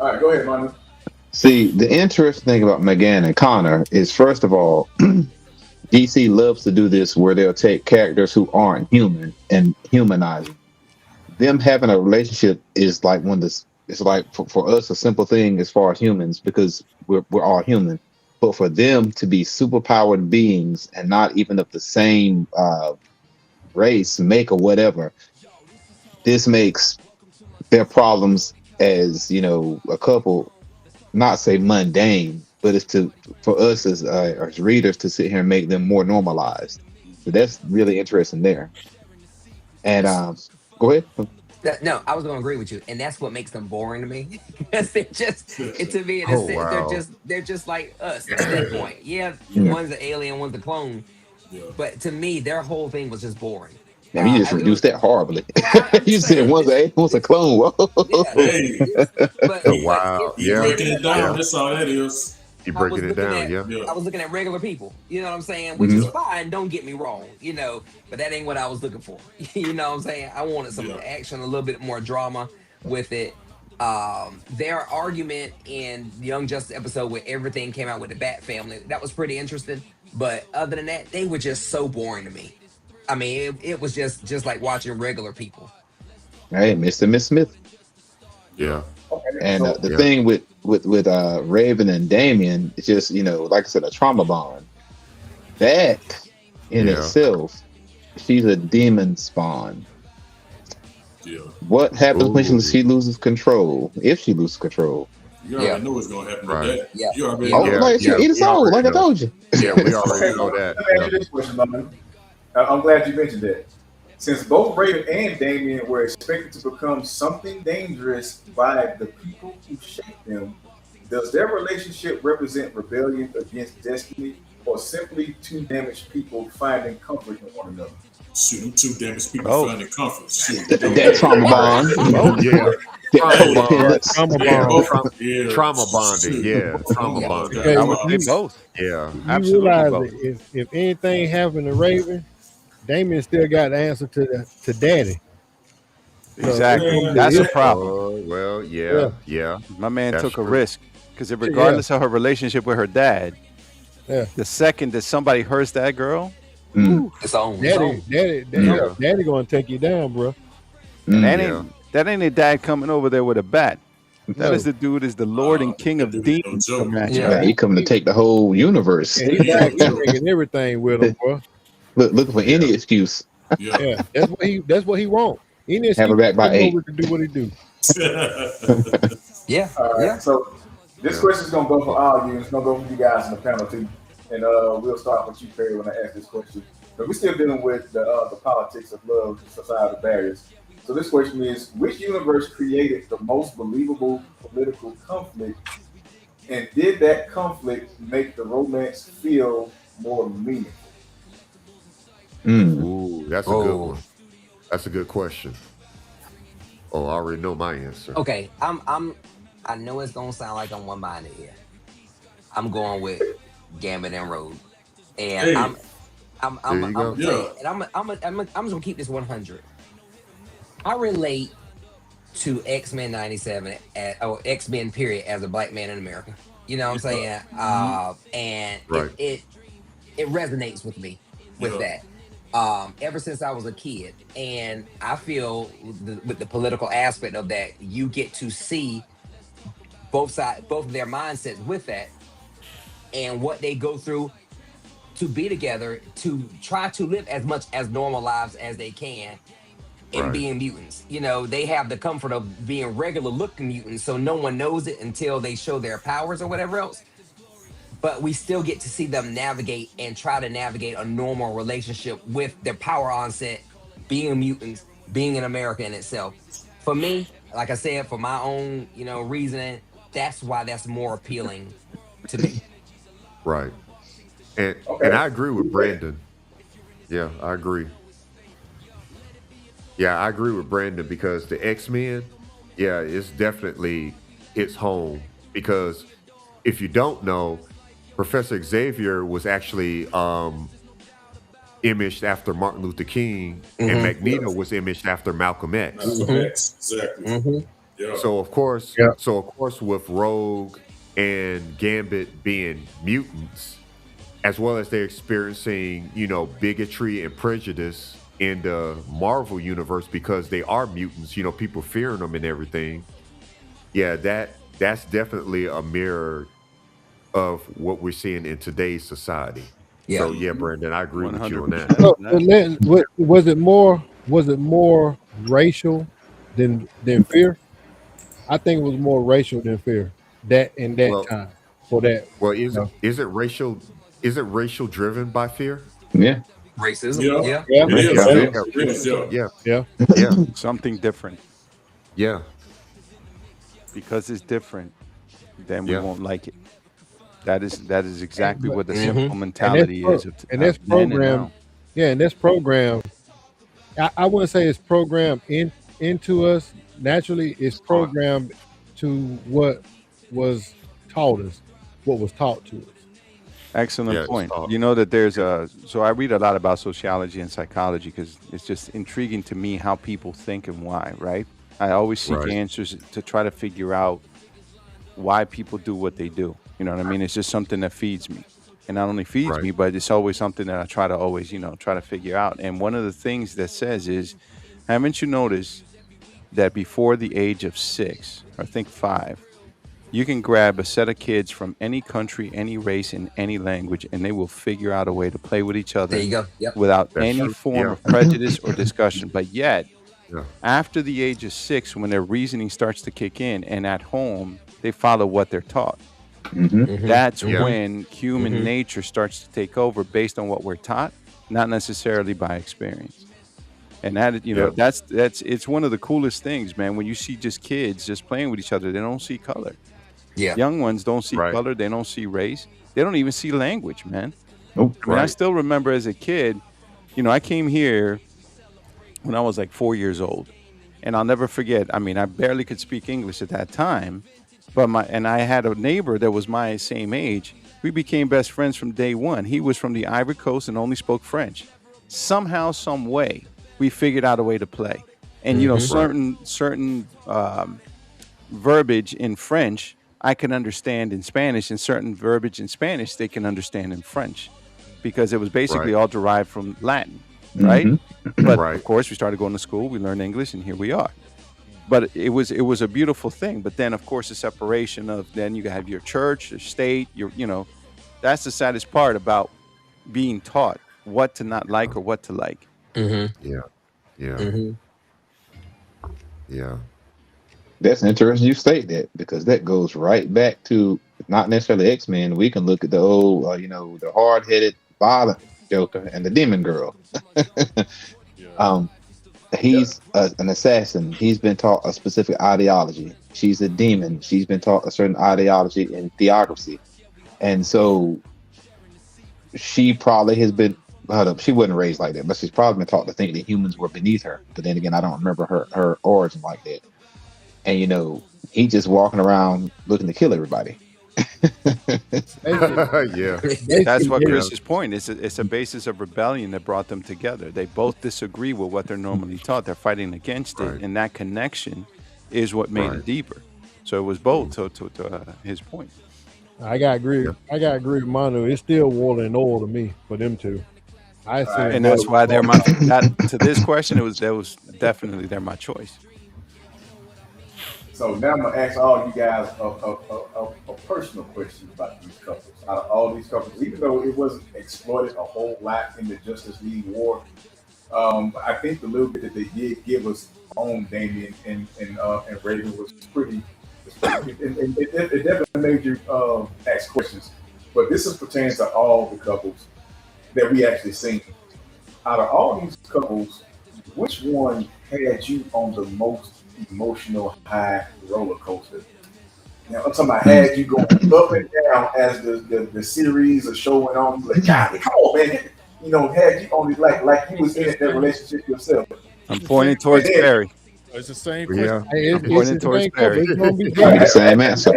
All right, go ahead, Manu. See, the interesting thing about McGann and Connor is, first of all, DC loves to do this where they'll take characters who aren't human and humanize them. Them having a relationship is like it's like for us a simple thing as far as humans, because we're all human. But for them to be superpowered beings and not even of the same race, make, or whatever, this makes their problems as a couple not say mundane, but it's for us as readers to sit here and make them more normalized. So that's really interesting there. And go ahead. No, I was going to agree with you, and that's what makes them boring to me. Because they're just, to me, in a sense, wow. they're just like us at that point. Yeah, one's an alien, one's a clone, but to me, their whole thing was just boring. Now, you just reduced that horribly. I'm You just said saying, one's a clone. Whoa. Hey, but Wow. you Yeah. breaking it down. Yeah. That's all that is. You I was breaking it looking down, at, yeah. I was looking at regular people, you know what I'm saying? Which is fine, don't get me wrong, but that ain't what I was looking for. You know what I'm saying? I wanted some action, a little bit more drama with it. Their argument in the Young Justice episode where everything came out with the Bat family, that was pretty interesting. But other than that, they were just so boring to me. I mean, it was just like watching regular people. Hey, Mr. and Miss Smith. Yeah. And the thing with Raven and Damian, it's just, like I said, a trauma bond. That in itself, she's a demon spawn. Yeah. What happens when she loses control? If she loses control? You already know what's going to happen with that. Yeah. You already like she eat a soul, like I told you. Yeah, we already know that. Let me ask you this question, Manu. I'm glad you mentioned that. Since both Raven and Damian were expected to become something dangerous by the people who shaped them, does their relationship represent rebellion against destiny, or simply two damaged people finding comfort in one another? Shoot, two damaged people finding comfort. Shoot. That trauma bond. Yeah. Trauma bonding. Yeah. Trauma bonding. Okay, I would say both. Yeah. You Absolutely realize both. that if anything happened to Raven, Damian still got the answer to daddy. Exactly. Man, That's a yeah. problem. Well, yeah. My man That's took a true. risk because regardless of her relationship with her dad, Yeah. the second that somebody hurts that girl, Mm. It's on. It's Daddy, on. daddy, Yeah. daddy gonna take you down, bro. and Mm. that ain't a dad coming over there with a bat. That No. is the dude is the Lord and King that of dude ain't no demons joke. coming at you. Yeah. Yeah, he coming to take the whole universe. And he back, he bringing everything with him, bro. Looking for any excuse. Yeah. Yeah, that's what he want. Any Have her excuse back by to come 8. over to do what he do. Yeah. All right, Yeah. so this question's gonna go for all you. It's gonna go for you guys in the panel too, and we'll start with you, Perry, when I ask this question. But we're still dealing with the politics of love, societal barriers. So this question is: which universe created the most believable political conflict, and did that conflict make the romance feel more meaningful? Mm. Ooh, that's a good one. That's a good question. Oh, I already know my answer. Okay. I know it's gonna sound like I'm one-minded here. I'm going with Gambit and Rogue, and Hey. I'm There you go. tell you, and I'm just gonna keep this 100. I relate to X-Men 97 or X-Men period as a black man in America. You know what I'm saying? And Right. it resonates with me with Yeah. that. Ever since I was a kid, and I feel with the political aspect of that, you get to see both of their mindsets with that, and what they go through to be together, to try to live as much as normal lives as they can, and Right. being mutants. You know, they have the comfort of being regular looking mutants, so no one knows it until they show their powers or whatever else. But we still get to see them navigate and try to navigate a normal relationship with their power onset, being mutants, being in America in itself. For me, like I said, for my own, reasoning, that's why that's more appealing to me. Right. And Okay. and I agree with Brandon. Yeah, I agree. Yeah, I agree with Brandon because the X-Men, yeah, it's definitely hits home because if you don't know, Professor Xavier was actually imaged after Martin Luther King, and Magneto was imaged after Malcolm X. Malcolm X, exactly. Yeah. So of course, Yeah. with Rogue and Gambit being mutants, as well as they're experiencing, bigotry and prejudice in the Marvel universe because they are mutants, people fearing them and everything. Yeah, that's definitely a mirror of what we're seeing in today's society. Yeah. So yeah, Brandon, I agree with you on 100%. that. So, was it more racial than fear? I think it was more racial than fear. That in that Well, time for that. well, You know. is it racial? Is it racial driven by fear? Yeah. Racism. Yeah. Yeah. It is, Yeah. yeah. It is, yeah. Yeah, Yeah. yeah, Something different. yeah, Because it's different, then we Yeah. won't like it. That is exactly what the Mhm. simple mentality is. And that's then and programmed. now. Yeah, and that's programmed. I wouldn't say it's programmed into us naturally. It's programmed to what was taught us, what was taught to us. Excellent Yeah, point. stop. You know that there's so I read a lot about sociology and psychology because it's just intriguing to me how people think and why, right? I always seek Right. answers to try to figure out why people do what they do. You know what I mean? It's just something that feeds me. And not only feeds Right. me, but it's always something that I try to always, try to figure out. And one of the things that says is, haven't you noticed that before the age of 6, or I think 5, you can grab a set of kids from any country, any race, and any language, and they will figure out a way to play with each other There you go. Yep. without That's any true. form Yeah. of prejudice or discussion. But yet, Yeah. after the age of 6, when their reasoning starts to kick in, and at home, they follow what they're taught. Mm-hmm. That's Yeah. when human nature starts to take over based on what we're taught, not necessarily by experience. And that, Yeah. that's it's one of the coolest things, man. When you see just kids just playing with each other, they don't see color. Yeah. Young ones don't see Right. color, they don't see race, they don't even see language, man. Nope. I mean, I Right. still remember as a kid, I came here when I was like 4 years old, and I'll never forget. I mean, I barely could speak English at that time, but I had a neighbor that was my same age. We became best friends from day one. He was from the Ivory Coast and only spoke French. Somehow, some way, we figured out a way to play. And you know, certain verbiage in French I can understand in Spanish, and certain verbiage in Spanish they can understand in French, because it was basically all derived from Latin, right? But of course, we started going to school, we learned English, and here we are. But it was a beautiful thing. But then, of course, the separation of then you have your church, your state, that's the saddest part about being taught what to not like or what to like. Yeah. That's interesting you state that, because that goes right back to not necessarily X-Men. We can look at the old, the hard-headed, violent Joker and the Demon Girl. He's an assassin. He's been taught a specific ideology. She's a demon. She's been taught a certain ideology in theocracy. And so she probably has been, she wasn't raised like that, but she's probably been taught to think that humans were beneath her. But then again, I don't remember her origin like that. And, he's just walking around looking to kill everybody. Yeah. That's what Chris's point is. It's a basis of rebellion that brought them together. They both disagree with what they're normally taught. They're fighting against it, and that connection is what made it deeper. So it was both to his point. I gotta agree. I gotta agree with Manu. It's still water and oil to me for them two. And that's why they're my. To this question, that was definitely they're my choice. So now I'm gonna ask all you guys a personal question about these couples. Out of all these couples, even though it wasn't exploited a whole lot in the Justice League War, I think the little bit that they did give us on Damian and Raven was pretty. And it definitely made you ask questions. But this is pertains to all the couples that we actually seen. Out of all these couples, which one had you on the most emotional high roller coaster? Now, I'm talking about had you going up and down as the series are showing on. Like, God, come on, man. Had you on it like you was in that relationship yourself. I'm pointing towards Barry. It's the same question. Yeah. I'm pointing towards Barry. It's gonna be the same answer.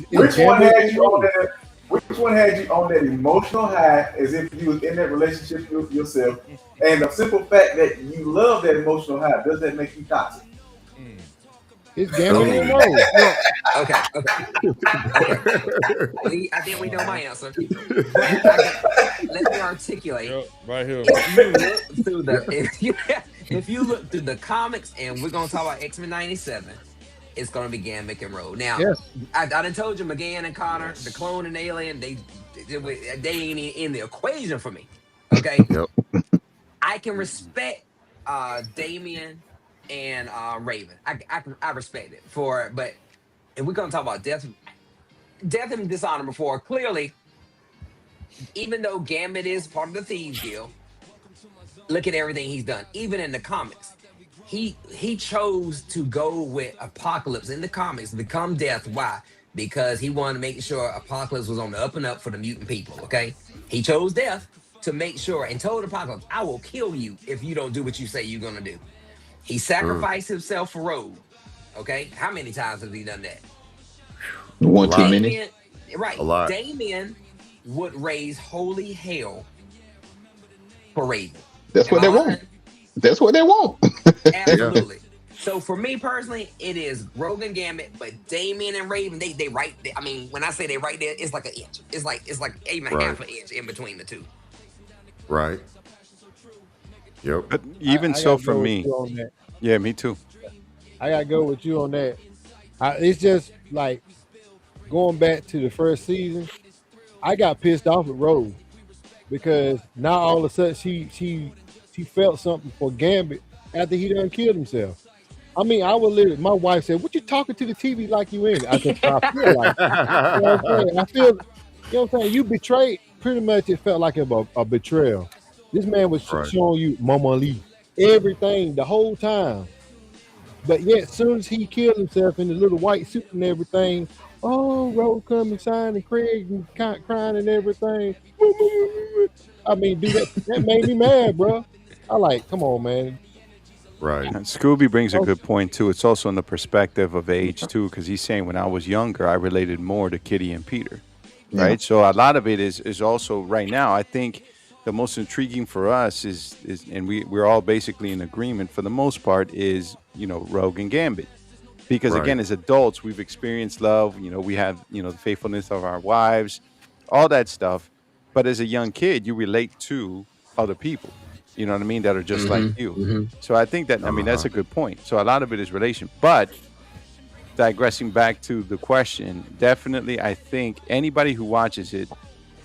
Which one had you on that? Which one had you on that emotional high as if you was in that relationship with yourself? And the simple fact that you love that emotional high, does that make you toxic? It's Gambit and Rogue. Okay. I think we know my answer. Let me articulate. Right here. If you look through the comics, and we're gonna talk about X-Men '97, it's gonna be Gambit and Rogue. Now, I done told you, McGann and Connor, the clone and alien, they ain't in the equation for me. Okay. Yep. I can respect Damian and Raven. I respect it but if we're gonna talk about death and dishonor before, clearly, even though Gambit is part of the Thieves Guild, look at everything he's done. Even in the comics, he chose to go with Apocalypse in the comics, become Death. Why? Because he wanted to make sure Apocalypse was on the up and up for the mutant people. Okay, he chose Death to make sure, and told Apocalypse, I will kill you if you don't do what you say you're gonna do. He sacrificed himself for Rogue. Okay, how many times has he done that? One too many. Right. A lot. Damian would raise holy hell for Raven. That's what they want. That's what they want. Absolutely. So for me personally, it is Rogue and Gambit, but Damian and Raven, they right there. I mean, when I say they right there, it's like an inch. It's like even half an inch in between the two. Right. Yep. But even so, for me, yeah, me too. I gotta go with you on that. It's just like going back to the first season. I got pissed off at Rogue because now all of a sudden she felt something for Gambit after he done killed himself. I mean, I would literally. My wife said, "What you talking to the TV like you in?" I said, "I feel like." You know what I'm saying? I feel. You know what I'm saying? You betrayed. Pretty much, it felt like a betrayal. This man was showing you Mama Lee, everything the whole time. But yet, as soon as he killed himself in the little white suit and everything, Rogue come and sign and Craig and crying and everything. I mean, dude, that made me mad, bro. I like, come on, man. Right. And Scooby brings a good point too. It's also in the perspective of age too, because he's saying when I was younger, I related more to Kitty and Peter. Right. So a lot of it is also right now. I think the most intriguing for us is and we're all basically in agreement for the most part is, Rogue and Gambit. Because Right. again, as adults, we've experienced love, we have, the faithfulness of our wives, all that stuff. But as a young kid, you relate to other people, you know what I mean, that are just like you. So I think that, I mean, that's a good point. So a lot of it is relation. But digressing back to the question, definitely, I think anybody who watches it,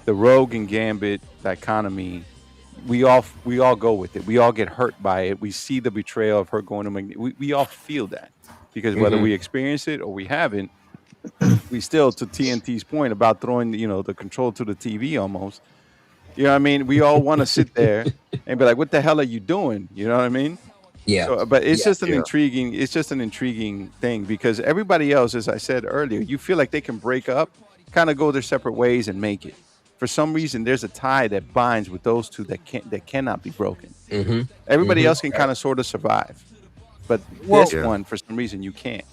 the Rogue and Gambit dichotomy, we all go with it. We all get hurt by it. We see the betrayal of her going to we all feel that, because whether we experience it or we haven't, we still, to TNT's point about throwing the control to the TV almost. You know what I mean? We all want to sit there and be like, "What the hell are you doing?" You know what I mean? Yeah. So, but it's just an intriguing. It's just an intriguing thing because everybody else, as I said earlier, you feel like they can break up, kind of go their separate ways and make it. For some reason, there's a tie that binds with those two that cannot be broken. Everybody else can kind of sort of survive, but this one, for some reason, you can't.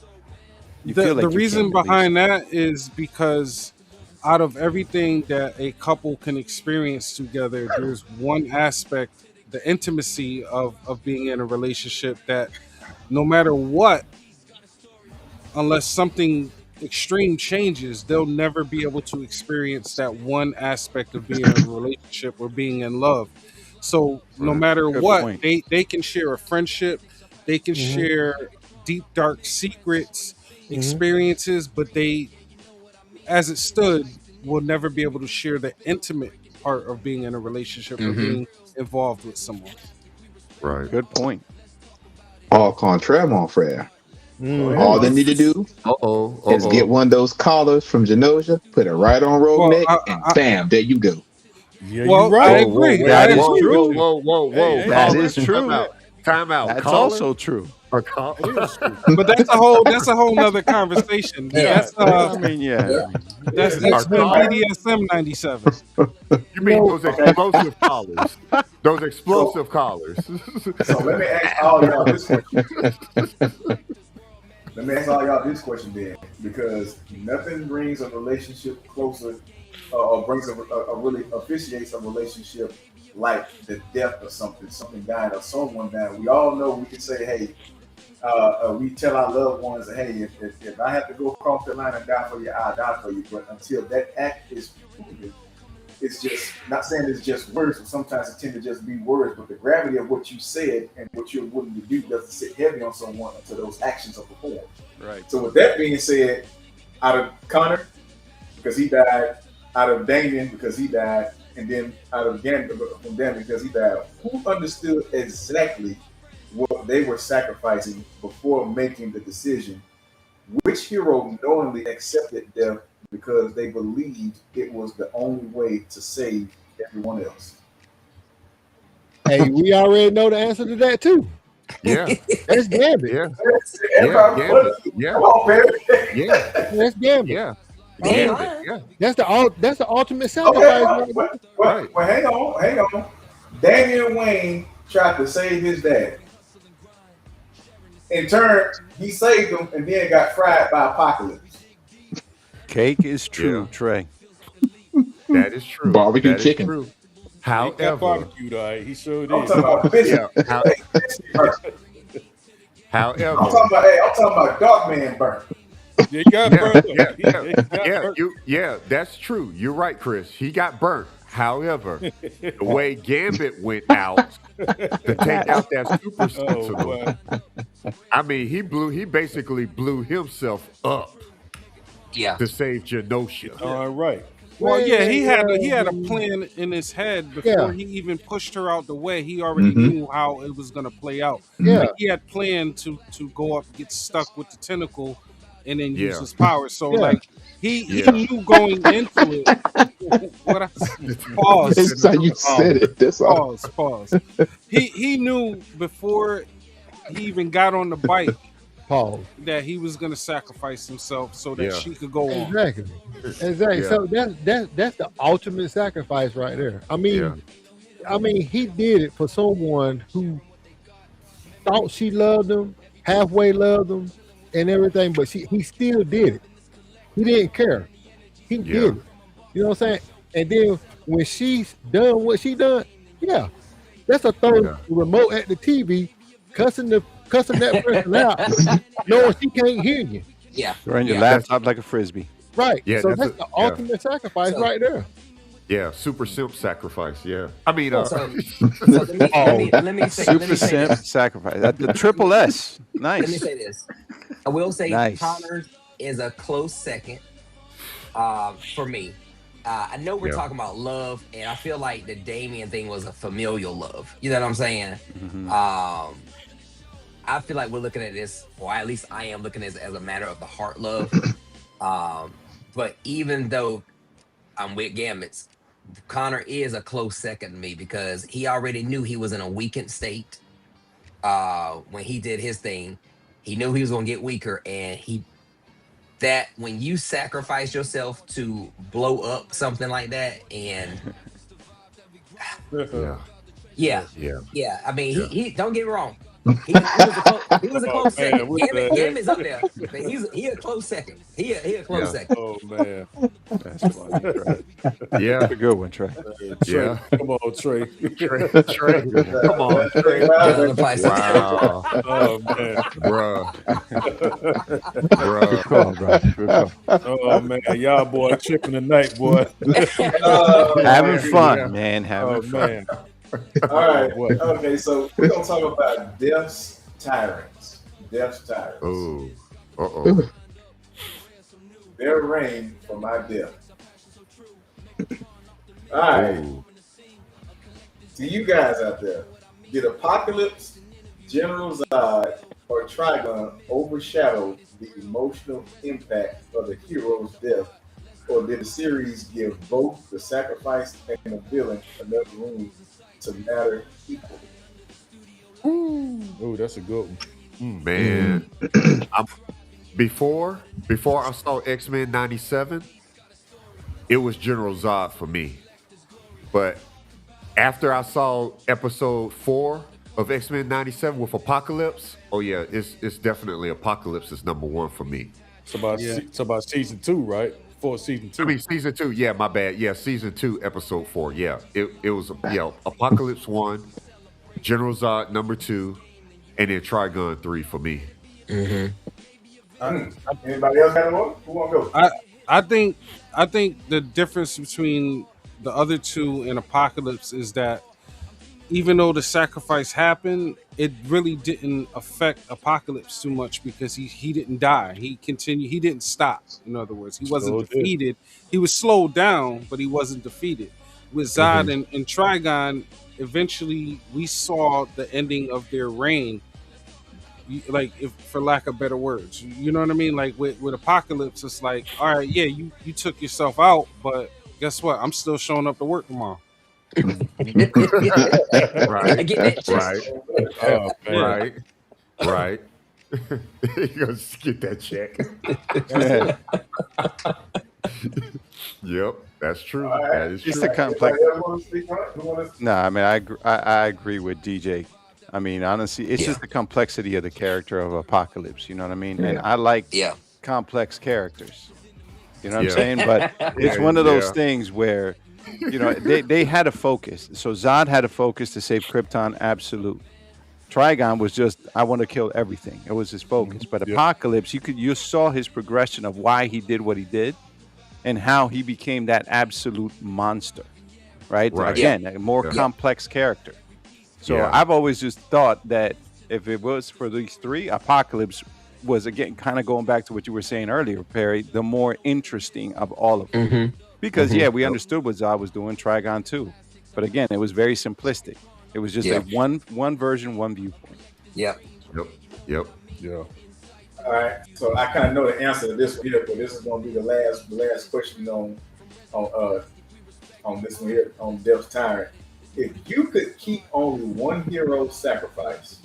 You feel like the reason behind that is because out of everything that a couple can experience together, there's one aspect, the intimacy of being in a relationship, that no matter what, unless something extreme changes, they'll never be able to experience that one aspect of being in a relationship or being in love. So no matter what, they can share a friendship, they can share deep dark secrets, experiences, but they, as it stood, will never be able to share the intimate part of being in a relationship or being involved with someone. Right. Good point. Au contraire, mon frère. All they need to do is get one of those collars from Genosha, put it right on Rogue neck, and bam, there you go. Yeah, you're right. I agree. That is true. Whoa. That is true. Time out. That's Collar? also true. Or collar? But that's a whole nother conversation. That's I mean, yeah. that's X-Men BDSM 97. You mean those explosive collars? Those explosive collars. So let me ask all y'all this question. Let me ask all y'all this question then, because nothing brings a relationship closer, or brings a really officiates a relationship like the death of something dying or someone dying. We all know we can say, hey, we tell our loved ones, hey, if I have to go across the line and die for you, I'll die for you. But until that act is proven, it's just, not saying it's just words, but sometimes it tend to just be words, but the gravity of what you said and what you're willing to do doesn't sit heavy on someone until those actions are performed. Right. So with that being said, out of Connor, because he died, out of Damian, because he died, and then out of Gambit, because he died, who understood exactly what they were sacrificing before making the decision? Which hero knowingly accepted death because they believed it was the only way to save everyone else? Hey, we already know the answer to that too. Yeah. That's Gambit. Yeah. Gambit. Yeah. Come on, Perry. Yeah. That's Gambit. Yeah. Gambit. Yeah. That's the ultimate sacrifice. Okay, well, hang on. Damian Wayne tried to save his dad. In turn, he saved him and then got fried by Apocalypse. Cake is true, Trey. That is true. Barbecue That is chicken. true. He got However, barbecued, all right. He sure I'm did. talking about Bishop. however, I'm talking about Darkman burnt. Yeah, he got burnt. yeah, that's true. You're right, Chris. He got burnt. However, the way Gambit went out to take out that super sentinel, I mean, he basically blew himself up to save Genosha. All right. Well, yeah, he had a plan in his head before he even pushed her out the way. He already knew how it was going to play out. Yeah. Like, he had planned to go up, get stuck with the tentacle, and then use his power. So like he knew going into it. Pause. That's how you said it. That's all. Pause. He knew before he even got on the bike that he was going to sacrifice himself so that she could go on. Exactly. Yeah. So that's the ultimate sacrifice right there. I mean, he did it for someone who thought she loved him, halfway loved him, and everything, but he still did it. He didn't care. He did it. You know what I'm saying? And then when she's done what she done, yeah, that's a throwing the remote at the TV, cussing that person out, knowing she can't hear you. Yeah. Throwing your laptop like a frisbee. Right. Yeah, So that's the ultimate sacrifice right there. Yeah, super simp sacrifice. Yeah, I mean, let me say super simp sacrifice. That's the triple S. Nice. Let me say this. I will say Connor is a close second for me. I know we're talking about love, and I feel like the Damian thing was a familial love. You know what I'm saying? Mm-hmm. I feel like we're looking at this, or at least I am looking at this as a matter of the heart love. But even though I'm with Gambits, Connor is a close second to me because he already knew he was in a weakened state when he did his thing. He knew he was going to get weaker, and when you sacrifice yourself to blow up something like that, and yeah. I mean, he don't get me wrong. He was a close second. Gambit's up there, but he a close second. He a close second. Oh man, that's funny. Yeah, that's a good one, Trey. Yeah, come on, Trey. Trey, come on, Trey. Wow. Oh man, bruh. Good call, bro. Good call. Oh man, y'all boy tripping tonight, boy. Having fun, man. Having fun. Man. All right. Okay, so we're gonna talk about Death's Tyrants. Death's Tyrants. Oh. Uh-oh. Their reign for my death. All right. Ooh. To you guys out there, did Apocalypse, General Zod, or Trigon overshadow the emotional impact of the hero's death, or did the series give both the sacrifice and the villain enough room to matter equally? Ooh, that's a good one. Man, before I saw X-Men 97, it was General Zod for me. But after I saw episode 4 of X-Men 97 with Apocalypse, oh yeah, it's definitely Apocalypse is number 1 for me. It's about season 2, right? For season 2. I mean season 2, yeah, my bad. Yeah, season 2, episode 4. Yeah. It was Apocalypse 1, General Zod number 2, and then Trigon 3 for me. Mm-hmm. Anybody else got one? Who want to go? I think the difference between the other two and Apocalypse is that even though the sacrifice happened, it really didn't affect Apocalypse too much because he didn't die. He continued. He didn't stop. In other words, he wasn't defeated. He was slowed down, but he wasn't defeated. With Zod and Trigon, eventually we saw the ending of their reign. Like, for lack of better words, you know what I mean? Like with Apocalypse, it's like, all right, yeah, you took yourself out, but guess what? I'm still showing up to work tomorrow. Right. You gotta get that check. Yep, that's true. That is It's true. the complex. No, I mean I agree with DJ. I mean, honestly, it's just the complexity of the character of Apocalypse. You know what I mean? And I like complex characters. You know what I'm saying? But it's one of those things where, you know, they had a focus. So Zod had a focus to save Krypton, absolute. Trigon was just, I want to kill everything. It was his focus. But Apocalypse, you saw his progression of why he did what he did and how he became that absolute monster. Right? Again, a more complex character. So I've always just thought that if it was for these three, Apocalypse was, again, kind of going back to what you were saying earlier, Perry, the more interesting of all of them. Because, we understood what Zod was doing, Trigon too. But again, it was very simplistic. It was just a one version, one viewpoint. Yep. Yeah. All right. So I kind of know the answer to this one here, but this is going to be the last question on this one here, on Death's Tyrant. If you could keep only one hero sacrifice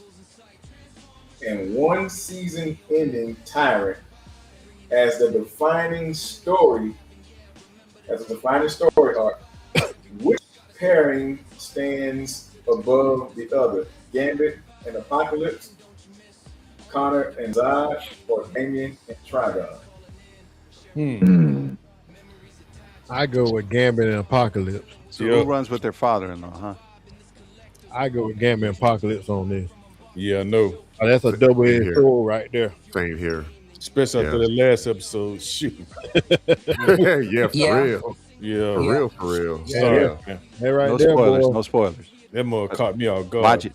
and one season-ending tyrant as the defining story arc, which pairing stands above the other? Gambit and Apocalypse, Connor and Zod, or Damian and Trigon? I go with Gambit and Apocalypse. So who runs with their father-in-law, huh? I go with Gambit and Apocalypse on this. Yeah, no. Oh, that's a double-edged sword right there. Same here. Especially after the last episode. Shoot. Yeah, for real. Yeah. For real. Sorry, man. That right No there, spoilers. boy. No spoilers. That mother caught me off guard. Watch it.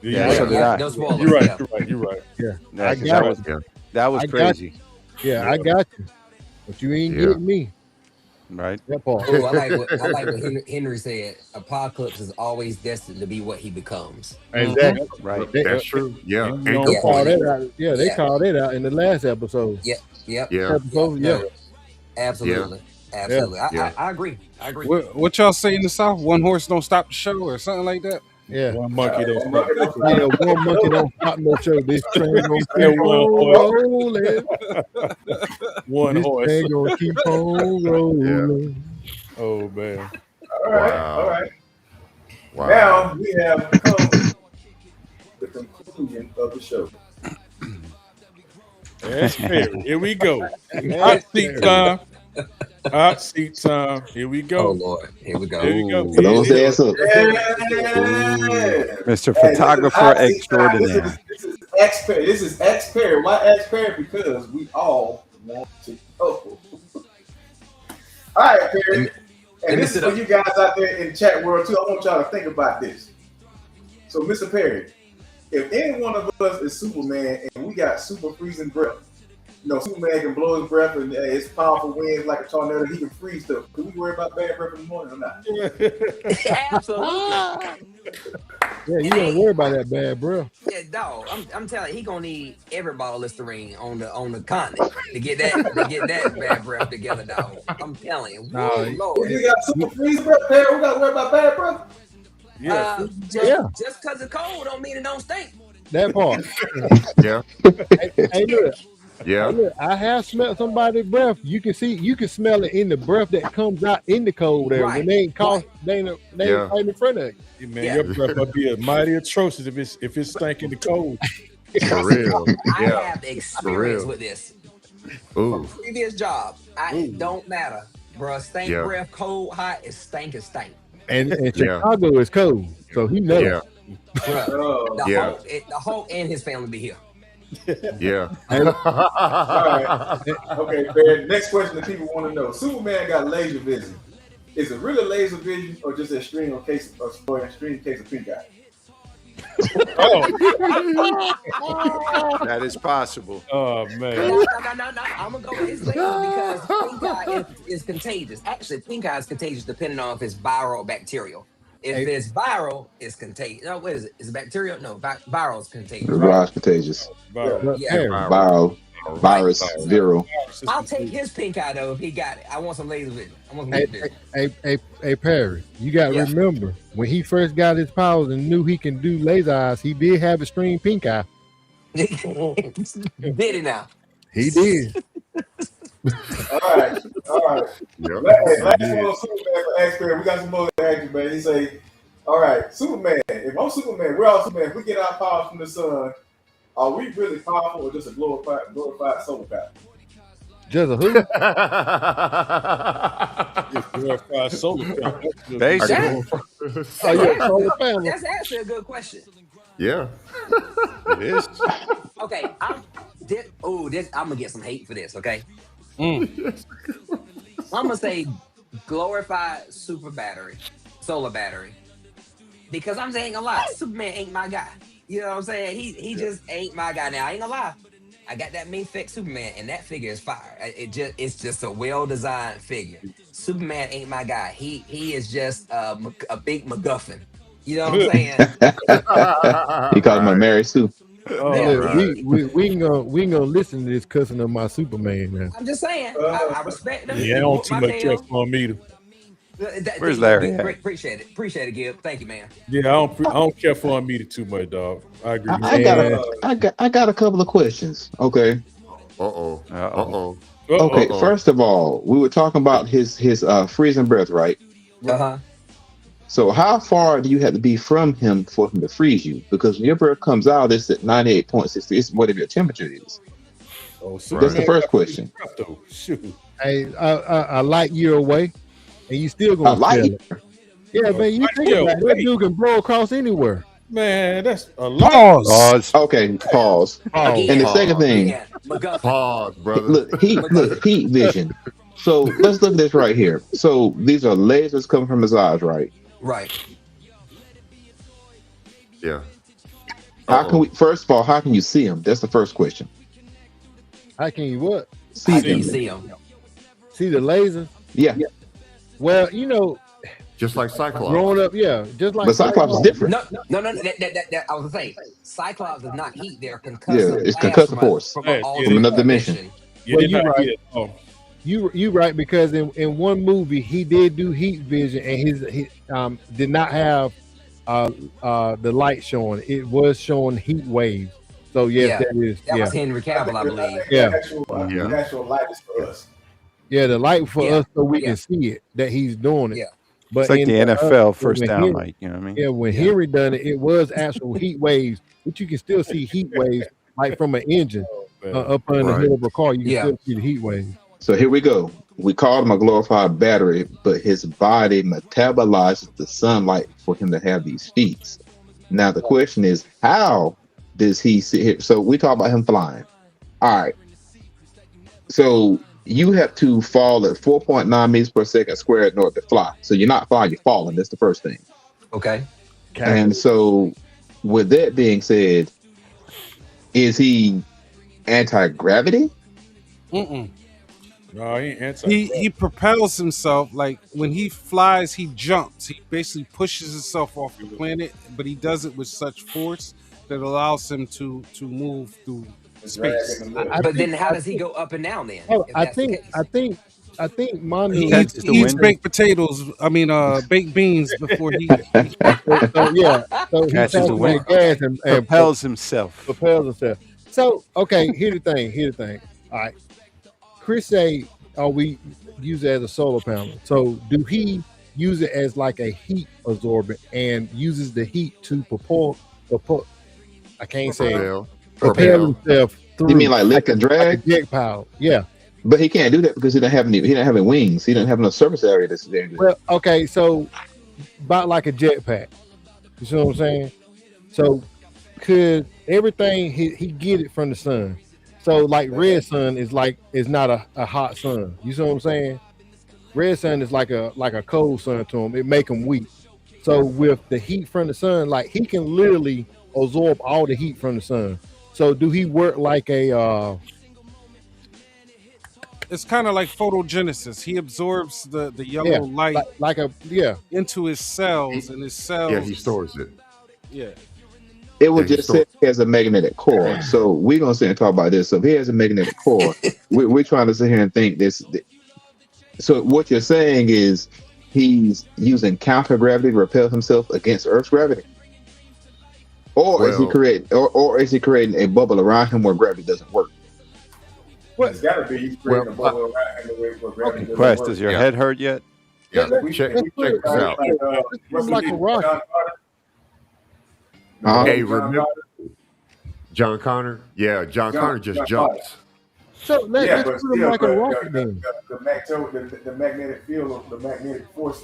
Yeah, so did I. No spoilers. You're right. Yeah. You're right. Yeah. That was crazy. Yeah, I got you. But you ain't getting me. Right. That part. Ooh, I like what Henry said. Apocalypse is always destined to be what he becomes. Exactly. Right. That's true. Yeah. They called that out. Yeah, they called it out in the last episode. Yep. Yeah. Absolutely. Absolutely. I agree. What y'all say in the South? One horse don't stop the show or something like that? Yeah. One monkey don't stop. Yeah, one monkey don't stop no show. This train gonna keep on rolling. One horse. This train gonna keep on rolling. Oh man. All right. Wow. Now we have come to the conclusion of the show. That's fair. Here we go. Hot seat time. Hot seat time. Here we go. Oh Lord. Here we go. Don't say it's up. Mr. Photographer Extraordinaire. This is X-Pair. Why X-Pair? Because we all want to couple. All right, Perry. And this is for you guys out there in the chat world too. I want y'all to think about this. So, Mr. Perry, if any one of us is Superman and we got super freezing breath, Superman can blow his breath and it's powerful winds like a tornado. He can freeze stuff. Can we worry about bad breath in the morning or not? Absolutely. Yeah, you don't worry about that bad, bro. Yeah, dog. I'm telling you, he gonna need every bottle of Listerine on the continent to get that bad breath together, dog. I'm telling you. Lord. If you got super freezing breath, Perry, we got to worry about bad breath. Just because it's cold don't mean it don't stink. That part. Yeah. Hey, look. Yeah. Hey, look, I have smelled somebody's breath. You can smell it in the breath that comes out in the cold there. Right. When they ain't right in front of you. Hey, man, your breath must be mighty atrocious if it's stinking the cold. For real. I have experience with this. Ooh. Previous job. It don't matter. Bruh, stank breath, cold, hot, it's stank. And Chicago is cold. So he knows. Yeah. Bruh, the Hulk and his family be here. Yeah. All right. Okay, Barry. Next question that people want to know: Superman got laser vision. Is it really laser vision or just an extreme case of pink eye? That is possible. Oh man. No. I'm gonna go with his laser because pink eye is contagious. Actually, pink eye is contagious depending on if it's viral or bacterial. If it's viral, it's contagious. No, what is it? Is it bacterial? No, viral is contagious. Viral is contagious. Viral. Virus, viral. I'll take his pink eye though if he got it. I want some laser vision. I want some laser vision. Hey, Perry, you got to remember when he first got his powers and knew he can do laser eyes, he did have extreme pink eye. Did he now? He did. All right. Yep. Last one, Superman for X-Pair. We got some more action, man. He say, all right, Superman. If I'm Superman, we're all Superman. If we get our powers from the sun, are we really powerful or just a glorified solar power? Just a who? It's glorified solar power. Basically. That's actually a good question. Yeah. It is. Okay, I'm gonna get some hate for this. Okay, I'm gonna say glorified solar battery, because I'm saying a lot. Superman ain't my guy. You know what I'm saying? He just ain't my guy. Now I ain't gonna lie. I got that main fix Superman, and that figure is fire. It's just a well-designed figure. Superman ain't my guy. He is just a big MacGuffin. You know what I'm saying? He called him Mary Sue. We ain't gonna listen to this cussing of my Superman, man. I'm just saying. I respect them. Yeah, I don't too much care for him either. Where's Larry? Appreciate it, Gib. Thank you, man. Yeah, I don't care for him either too much, dog. I agree. I got a couple of questions. Okay. Okay. First of all, we were talking about his freezing breath, right? So how far do you have to be from him for him to freeze you? Because when your breath comes out, it's at 98.6. It's whatever your temperature is. Oh, that's the first question. Hey, a light year away. and you still A gonna light sell it. Yeah, man, you think Yo, about it. That dude can blow across anywhere. man, that's a lot. Pause. Okay, pause. Pause. And the second thing, again, MacGuffin. Pause, brother. look, heat vision. So let's look at this right here. So these are lasers coming from his eyes, right? Right. Yeah. How can we? First of all, how can you see them? That's the first question. How can you what? See How do you them? see them? See the lasers? Yeah, Well, you know, Just like Cyclops. growing up, yeah, just like but Cyclops is different. No. That I was gonna say, Cyclops is not heat. They're concussive. Yeah, it's blast concussive force from, Yeah, alternate another dimension. You Well, did you're not right. hear. Oh, You right, because in one movie he did do heat vision, and he did not have the light showing. It was showing heat waves. So yes, Yeah. that is That was Henry Cavill, I believe. Yeah. The actual light is for us. Yeah, the light for Yeah. us so we Yeah. can see it that he's doing it. Yeah. But It's like in the NFL first when down Henry- light. You know what I mean? Yeah, when Henry done it, it was actual heat waves, but you can still see heat waves like from an engine up on the Right. hood of a car. You can Yeah. still see the heat waves. So here we go. We called him a glorified battery, but his body metabolizes the sunlight for him to have these feats. Now the question is, how does he sit here? So we talk about him flying. All right. So you have to fall at 4.9 meters per second squared in order to fly. So you're not flying, you're falling. That's the first thing. Okay. And so with that being said, is he anti-gravity? Mm-mm. no, he ain't anti. He propels himself, like when he flies, he jumps. He basically pushes himself off the planet, but he does it with such force that allows him to move through space. But then how does he go up and down then? Oh, if I that's the think, case? I think Manu. He Catches eats, the he eats wind. baked potatoes. I mean, baked beans before he. So yeah, so he Catches the passes wind. that gas and Propels himself. propels himself. So okay, here's the thing. All right, Chris say, "Oh, we use it as a solar panel." So do he use it as like a heat absorbent and uses the heat to propel I can't say it. Propel himself through? You mean like lift and like drag? a jet power? Yeah. But he can't do that because he don't have any wings. He don't have no surface area that's there. Well, okay, so about like a jetpack. You see what I'm saying? So could everything he get it from the sun? So like red sun is not a hot sun. You see what I'm saying? Red sun is like a cold sun to him. It make him weak. So with the heat from the sun, like he can literally absorb all the heat from the sun. So do he work like a It's kind of like photogenesis. He absorbs the yellow light like a into his cells, and his cells. Yeah, he stores it. Yeah. It was Yeah, just said he has a magnetic core. So we're gonna sit and talk about this. So if he has a magnetic core, we're trying to sit here and think this. So what you're saying is he's using counter gravity to repel himself against Earth's gravity, or is he creating a bubble around him where gravity doesn't work? It's got to be. He's creating a bubble around him where gravity doesn't Quest, work. does your head hurt yet? Yeah, check this out. like a rocket. Hey, remember John Connor? Yeah, John Connor just jumps. So let's but put him like a rocket then. the magnetic field, the magnetic force,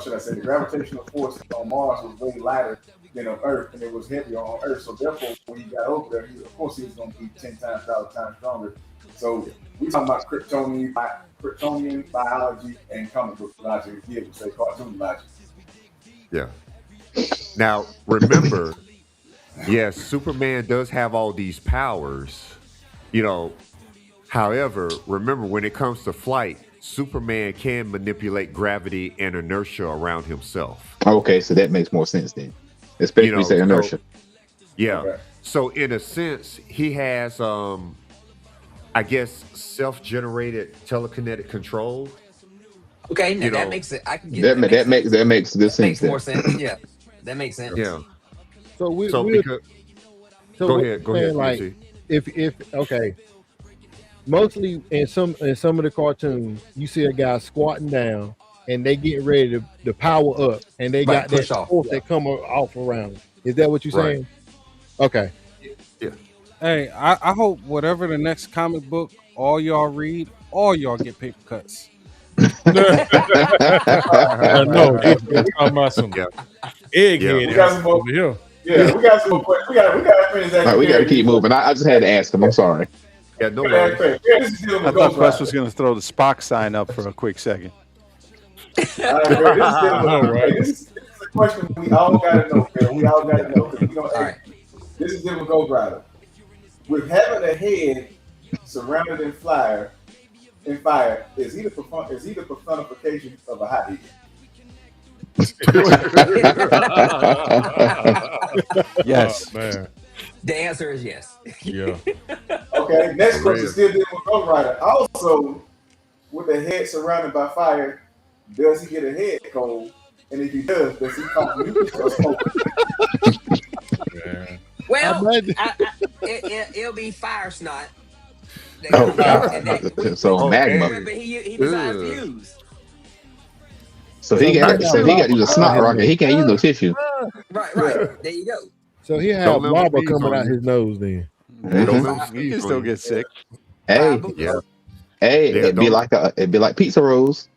should I say, the gravitational force on Mars was way lighter than on Earth, and it was heavier on Earth. So therefore, when he got over there, of course, he was going to be 10 times, 1,000 times stronger. So we talking about Kryptonian biology and comic book logic. Yeah, we say cartoon logic. Yeah. Now, remember, yes, Superman does have all these powers, However, remember, when it comes to flight, Superman can manipulate gravity and inertia around himself. Okay, so that makes more sense then, especially if you say inertia. Yeah. Okay. So in a sense, he has, I guess, self-generated telekinetic control. Okay, now that makes it. I can get that makes good sense. Makes more sense. Yeah, that makes sense. Yeah. So go ahead. Like, QC. if okay, mostly in some of the cartoons, you see a guy squatting down and they get ready to power up, and they got that force that come off around them. Is that what you're saying? Okay. Yeah. Hey, I hope whatever the next comic book, all y'all read, all y'all get paper cuts. No, we're talking about some egghead We got some more. over here. Yeah, we got some more questions. We got to finish that. Right, we got to keep moving. I just had to ask him. I'm sorry. Yeah, no worries. This is dealing I with thought Ghost Quest Rider. was going to throw the Spock sign up for a quick second. All right, bro, this is dealing with, this is a question we all got to know, man. We all got to know. This is dealing with Ghost Rider. With having a head surrounded in fire, is he the personification of a hot head? Yes. Oh, man. The answer is yes. Yeah. Okay, next question still dealing with Ghost Rider. Also, with the head surrounded by fire, does he get a head cold? And if he does he pop mucus or smoke? Yeah. Well, it'll be fire snot. So magma. But he besides fuse. So he got to use a snot rocket. He can't use no tissue. Right. There you go. So he have lava coming out his nose then. He can still get sick. Hey, it'd be like pizza rolls.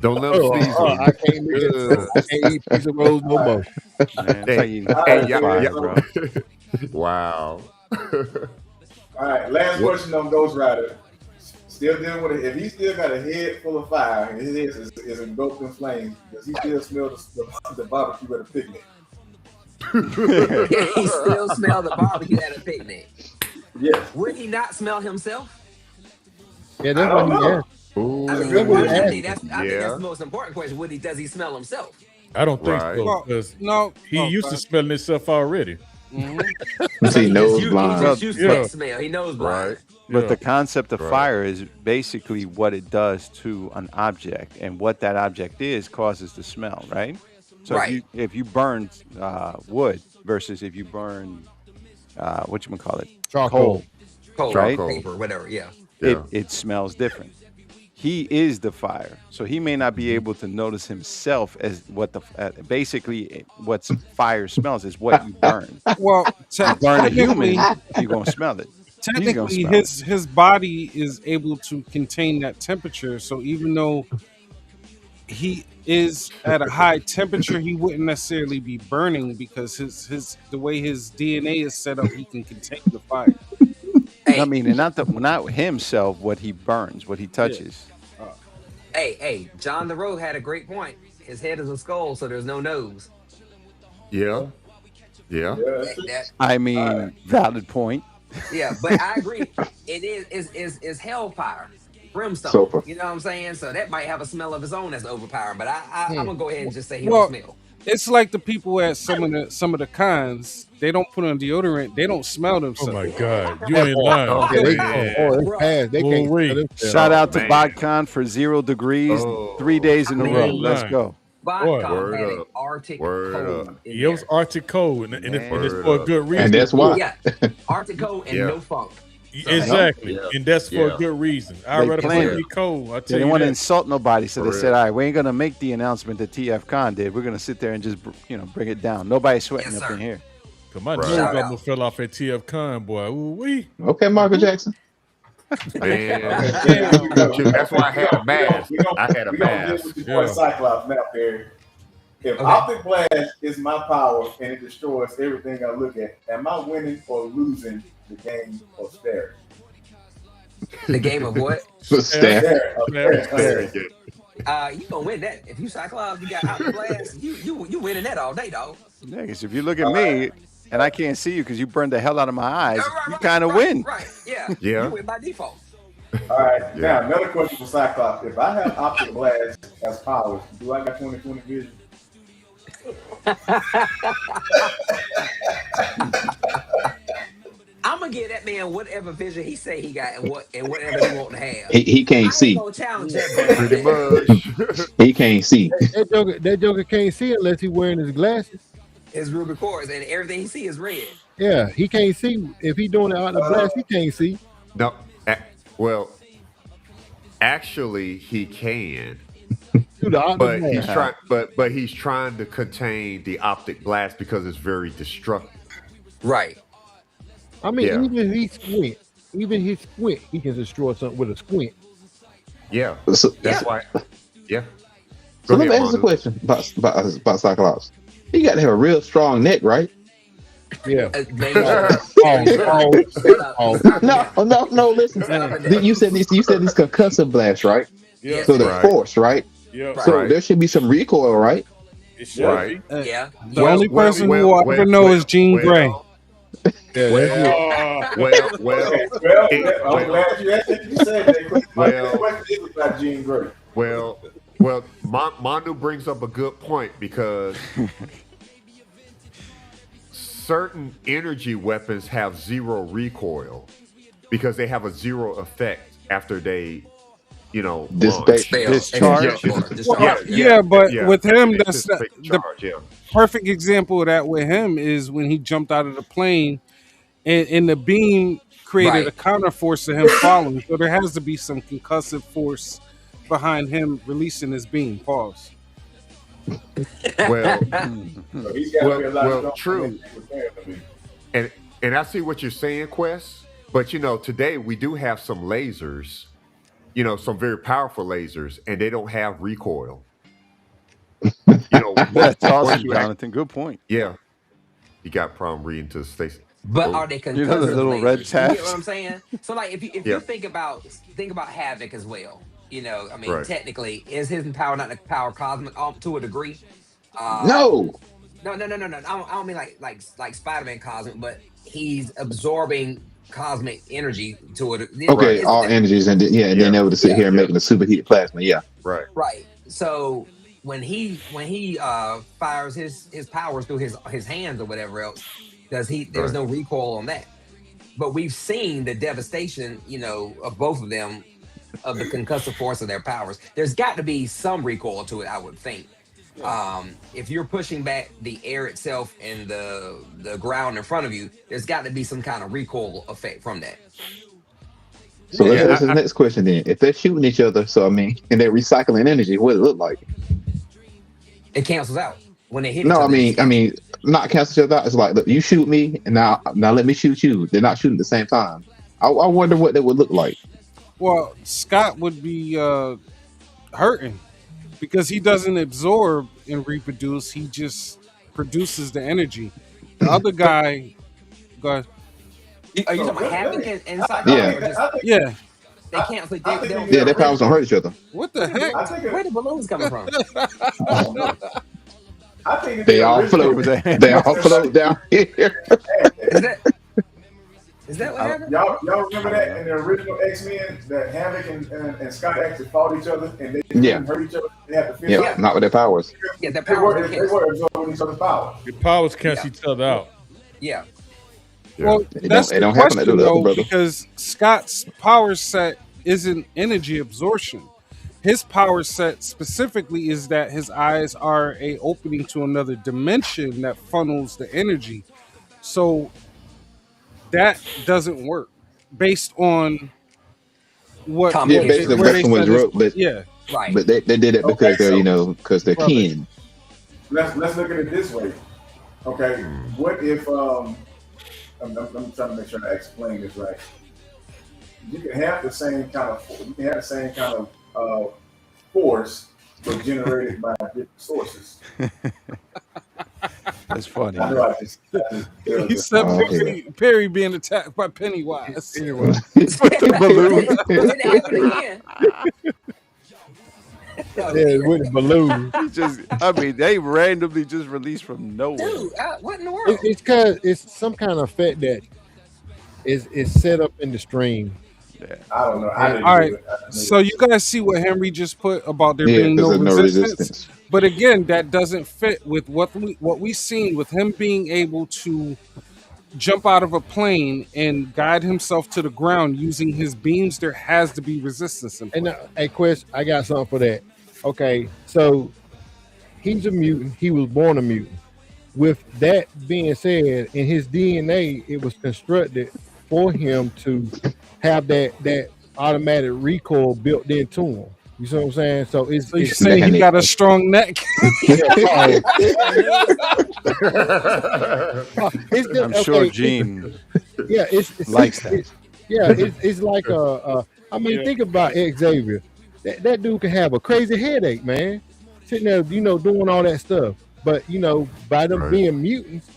Don't let him sneeze on you. I can't eat pizza rolls no more. Man, it's like eating fire, bro. Wow. All right, last question on Ghost Rider. Still dealing with it. If he still got a head full of fire and his head is engulfed in flames, does he still smell the barbecue at a picnic? He still smell the barbecue at a picnic. Yes. Would he not smell himself? Yeah, that's what he asked. I think that's the most important question. Does he smell himself? I don't think so. Because he used to smelling himself already. He knows blind. Smell. He knows blind. But the concept of fire is basically what it does to an object, and what that object is causes the smell, right? So if you burn wood versus if you burn charcoal, right? Paper, whatever. Yeah. It smells different. He is the fire, so he may not be able to notice himself as what basically what fire smells is what you burn. Well, you burn a human, you're gonna smell it. Technically, his body is able to contain that temperature. So even though he is at a high temperature, he wouldn't necessarily be burning because the way his DNA is set up, he can contain the fire. I mean, and not himself, what he burns, what he touches. Hey, John the Rogue had a great point. His head is a skull, so there's no nose. Yeah. I mean, valid point. Yeah, but I agree. It is hellfire, brimstone. You know what I'm saying? So that might have a smell of its own that's overpowering. But I'm gonna go ahead and just say he don't smell. It's like the people at some of the cons. They don't put on deodorant. They don't smell themselves. Oh my God, you ain't lying. They can't. Shout out to BotCon for 0 degrees, 3 days in a row. Let's go. BotCon had an Arctic cold. It was Arctic cold, and it's for a good reason. And that's why. Yeah, Arctic cold and no funk. Exactly, and that's for a good reason. I'd rather play be cold. I tell they didn't want to insult nobody, so they said, "All right, we ain't gonna make the announcement that TF Con did. We're gonna sit there and just bring it down. Nobody's sweating up in here." Cause my nose almost fell off at TF Con, boy. Ooh wee. Okay, Michael Jackson. Man, that's why I had a mask. I had a mask. Cyclops now, Perry. If Optic Blast is my power and it destroys everything I look at, am I winning or losing the game of staring? The game of what? Stare. You gonna win that. If you Cyclops, you got Optic Blast, you winning that all day, dog. Yeah, because if you look at me and I can't see you because you burned the hell out of my eyes, you kind of win. Right, yeah. Yeah. You win by default. All right, now another question for Cyclops. If I have Optic Blast as powers, do I got 20/20 vision? I'm gonna give that man whatever vision he say he got and whatever he want to have. He can't see. Challenge that Pretty much. He can't see. That Joker can't see unless he's wearing his glasses. His Ruby cores and everything he see is red. Yeah, he can't see. If he doing it out the blast, he can't see. No, well, actually, he can. But he's trying to contain the optic blast because it's very destructive. Right. I mean, even if he squint, he can destroy something with a squint. Yeah, So, that's why. Yeah. so Go let me ahead, ask you a Manu. question about Cyclops. He got to have a real strong neck, right? Yeah. Maybe Oh, stop it No, now. no. Listen, Stop it now. you said these. You said these concussive blasts, right? Yep. So Yes. they're Right. forced, right? Yep. Right. So Right. there should be some recoil, right? It should Right. be. Yeah. The Yeah. only person who will ever know is Jean Grey. yeah, that's it. Well, Okay, well, it- I'm glad you asked that. You said that. Well- The question is about Jean Grey. well, Manu brings up a good point because certain energy weapons have zero recoil because they have a zero effect after they, launch. Dissipate. Discharge. Yeah, but yeah. with him, They that's dissipate the charge, yeah. perfect example of that with him is when he jumped out of the plane and the beam created Right. a counter force to him falling. So there has to be some concussive force behind him releasing his beam. Pause. Well, So he's got to be a lot well, stronger true. than he was there to be. and I see what you're saying, Quest. But today we do have some lasers, some very powerful lasers, and they don't have recoil. That's awesome, once you act- Jonathan. Good point. yeah, you got a problem reading to the station. But are they concussive You know the little red lasers? You get tabs? what I'm saying? So like if Yeah. you think about Havoc as well, I mean Right. technically is his power not the power cosmic to a degree? No. No. I don't mean like Spider-Man cosmic, but he's absorbing cosmic energy to it. Okay, It's- all energies, and then able to sit here and making a superheated plasma. Yeah. Right. Right. So when he fires his powers through his hands or whatever else, there's no recoil on that. But we've seen the devastation, of both of them, of the concussive force of their powers. There's got to be some recoil to it, I would think. If you're pushing back the air itself and the ground in front of you, there's got to be some kind of recoil effect from that. So let's Yeah, ask the next question then. If they're shooting each other, and they're recycling energy, what does it look like? It cancels out when they hit. No, each other. I mean, not cancel each other out. It's like, look, you shoot me, and now let me shoot you. They're not shooting at the same time. I wonder what that would look like. Well, Scott would be hurting because he doesn't absorb and reproduce. He just produces the energy. The other guy, go ahead. Are you talking about Havoc and Cyclops? Yeah. Or just, Yeah. they cancel. They don't. Yeah, their powers don't hurt each other. What the heck? I think Where the balloons coming from? I think if They the all original- float. They all float down here. Is that what happened? Y'all remember that in the original X-Men that Havoc and Scott actually fought each other and they didn't hurt each other. They had to fist Yeah, not with their powers. Yeah, their They powers were, were they canceled. were absorbing each other's power. Your powers cancel each other out. Yeah. Well, It that's don't the happen to question the other though, brother. because Scott's power set isn't energy absorption. His power set specifically is that his eyes are a opening to another dimension that funnels the energy. So that doesn't work based on what Yeah, basically where they Western was set his- wrote, but yeah. Right. but they did it because because they're Brother. kin. Let's look at it this way. Okay, what if I'm trying to make sure I explain this right. You can have the same kind of force, but generated by different sources. That's funny. I know I just He said okay. Perry being attacked by Pennywise. Anyway, Balloon. It happened again. yeah, with the balloon. They randomly just released from nowhere. Dude, what in the world? It's because it's some kind of effect that is set up in the stream. I don't know. I didn't All do right. it. I didn't So you guys see what Henry just put about there Yeah, being because no there's no resistance. resistance. But again, that doesn't fit with what we seen with him being able to jump out of a plane and guide himself to the ground using his beams. There has to be resistance in And play. hey, Quest, I got something for that. Okay, so he's a mutant. He was born a mutant. With that being said, in his DNA, it was constructed for him to have that automatic recoil built into him. You see what I'm saying? So it's So you saying he got a strong neck? it's just, I'm sure Gene it's likes that. It's like I mean, think about Xavier. that dude can have a crazy headache, man. Sitting there, doing all that stuff. But by them being mutants,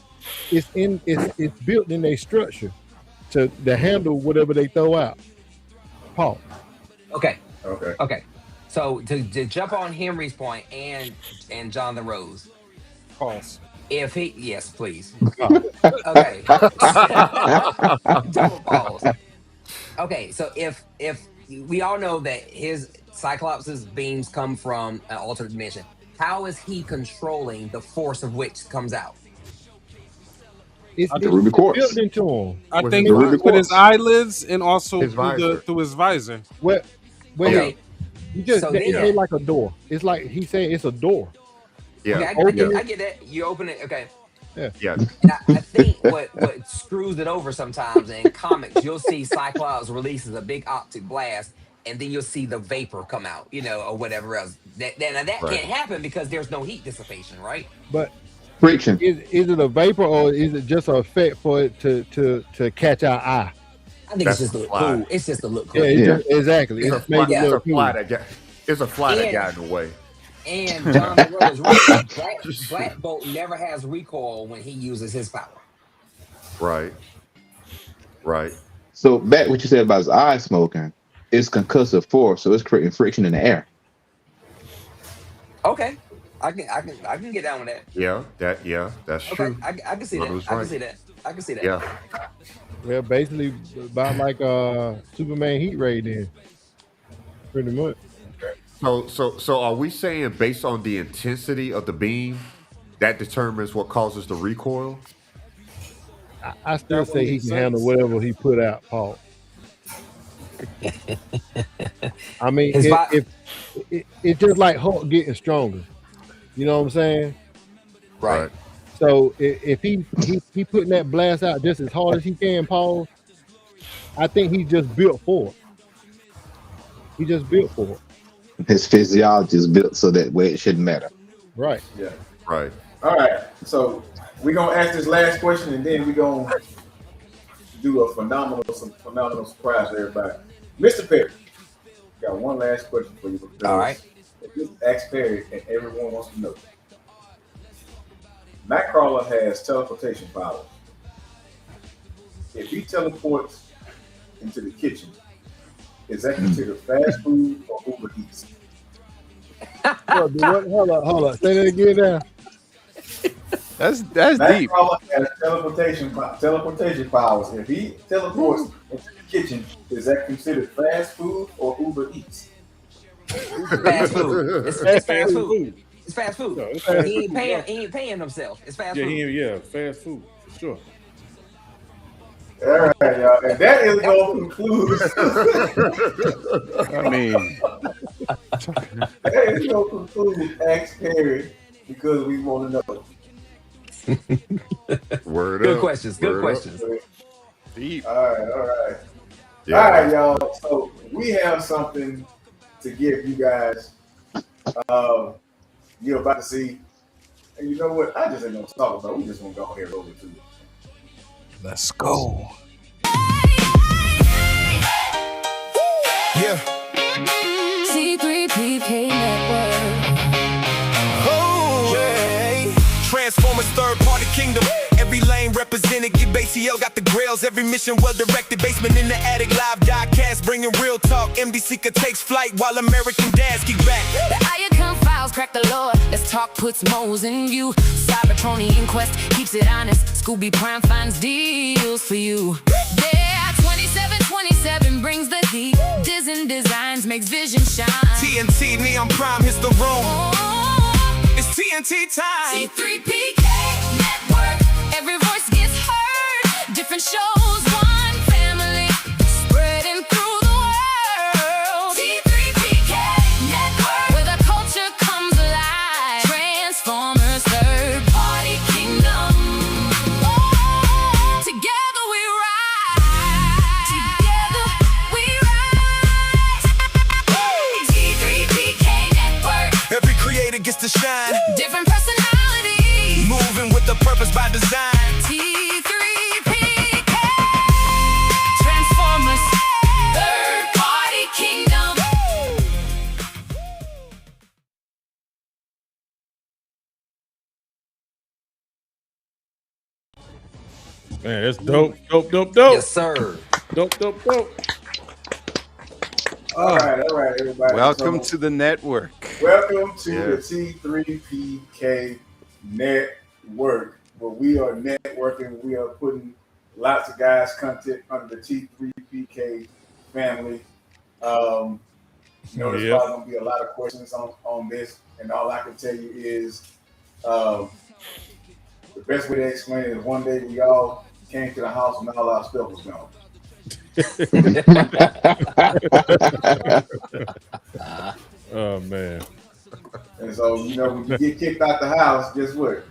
it's built in their structure to handle whatever they throw out. Paul. Okay. So to jump on Henry's point and Jonathan Rose. Pause. If he, yes, please. Okay. Double pause. Okay, so if we all know that his Cyclops' beams come from an alternate dimension, how is he controlling the force of which comes out? It's Ruby Quartz. built into him. I With think his with his eyelids and also His visor. through his visor. What? Okay. You just So it's then- like a door. It's like he's saying it's a door. Yeah. Okay, I get that. You open it, okay. Yeah. And I think what screws it over sometimes in comics, you'll see Cyclops releases a big optic blast, and then you'll see the vapor come out, or whatever else. That can't happen because there's no heat dissipation, right? But Friction. is it a vapor or is it just an effect for it to catch our eye? I think That's it's just to look fly. cool. It's just to look cool. Exactly. It's a It's made fly, to it's a look cool. fly that got. It's a fly that got in the way. And Jonathan Rose, right? Black Bolt never has recoil when he uses his power. Right. So back what you said about his eye smoking, it's concussive force, so it's creating friction in the air. Okay, I can get down with that. That's Okay, true. I can see that. Brother was I can right. see that. I can see that. Yeah. Well, basically about like Superman heat ray then. Pretty much. So are we saying based on the intensity of the beam, that determines what causes the recoil? I still say he can handle whatever he put out, Paul. I mean, if it's just like Hulk getting stronger. You know what I'm saying? Right. So if he putting that blast out just as hard as he can, Paul, I think he's just built for it. He just built for it. His physiology is built so that way it shouldn't matter. Right. Yeah. Right. All right. So we're gonna ask this last question, and then we're gonna do some phenomenal surprise for everybody. Mr. Perry, got one last question for you. All right. Just ask Perry, and everyone wants to know. Nightcrawler has teleportation powers. If he teleports into the kitchen, is that considered fast food or Uber Eats? Hold on. Say that again now. That's deep. Nightcrawler has teleportation powers. If he teleports into the kitchen, is that considered fast food or Uber Eats? Fast food. It's fast food. It's fast food. No, it's fast He food. ain't paying himself. It's fast food. Fast food for sure. All right, y'all. And that is going to conclude. I mean, That is going to conclude Ask Perry because we want to know. Word Good up. questions. Good questions. deep. All right. Yeah. All right, y'all. So we have something to give you guys. You're about to see. And you know what? I just ain't going to talk about it. We just going to go ahead and roll it to it. Let's go. Yeah. C3PK Network. Oh, yeah. Transformers third party kingdom. Every lane represented, get ACL got the grills. Every mission well directed, basement in the attic, live diecast, bringing real talk. MD Seeker takes flight while American dads kick back. The Iacon files crack the lore. Let's talk puts moles in view. Cybertronian Inquest keeps it honest. Scooby Prime finds deals for you. Yeah, 2727 brings the heat. Dizen Designs makes vision shine. TNT, Neon Prime hits the room. Oh, It's TNT time. C3PK Network. Every voice gets heard. Different shows, one family. Spreading through the world. C3PK Network. Where the culture comes alive. Transformers third party kingdom. Oh, together we rise. Together we rise. C3PK Network. Every creator gets to shine. Different personalities. Move Man, that's dope. Dope. Yes, sir. Dope. All right, everybody. Welcome to the network. Welcome to the T3PK network, where we are networking. We are putting lots of guys' content under the T3PK family. There's probably going to be a lot of questions on this, and all I can tell you is the best way to explain it is one day we all came to the house and all our stuff was gone. Oh man. And so, when you get kicked out the house, guess what?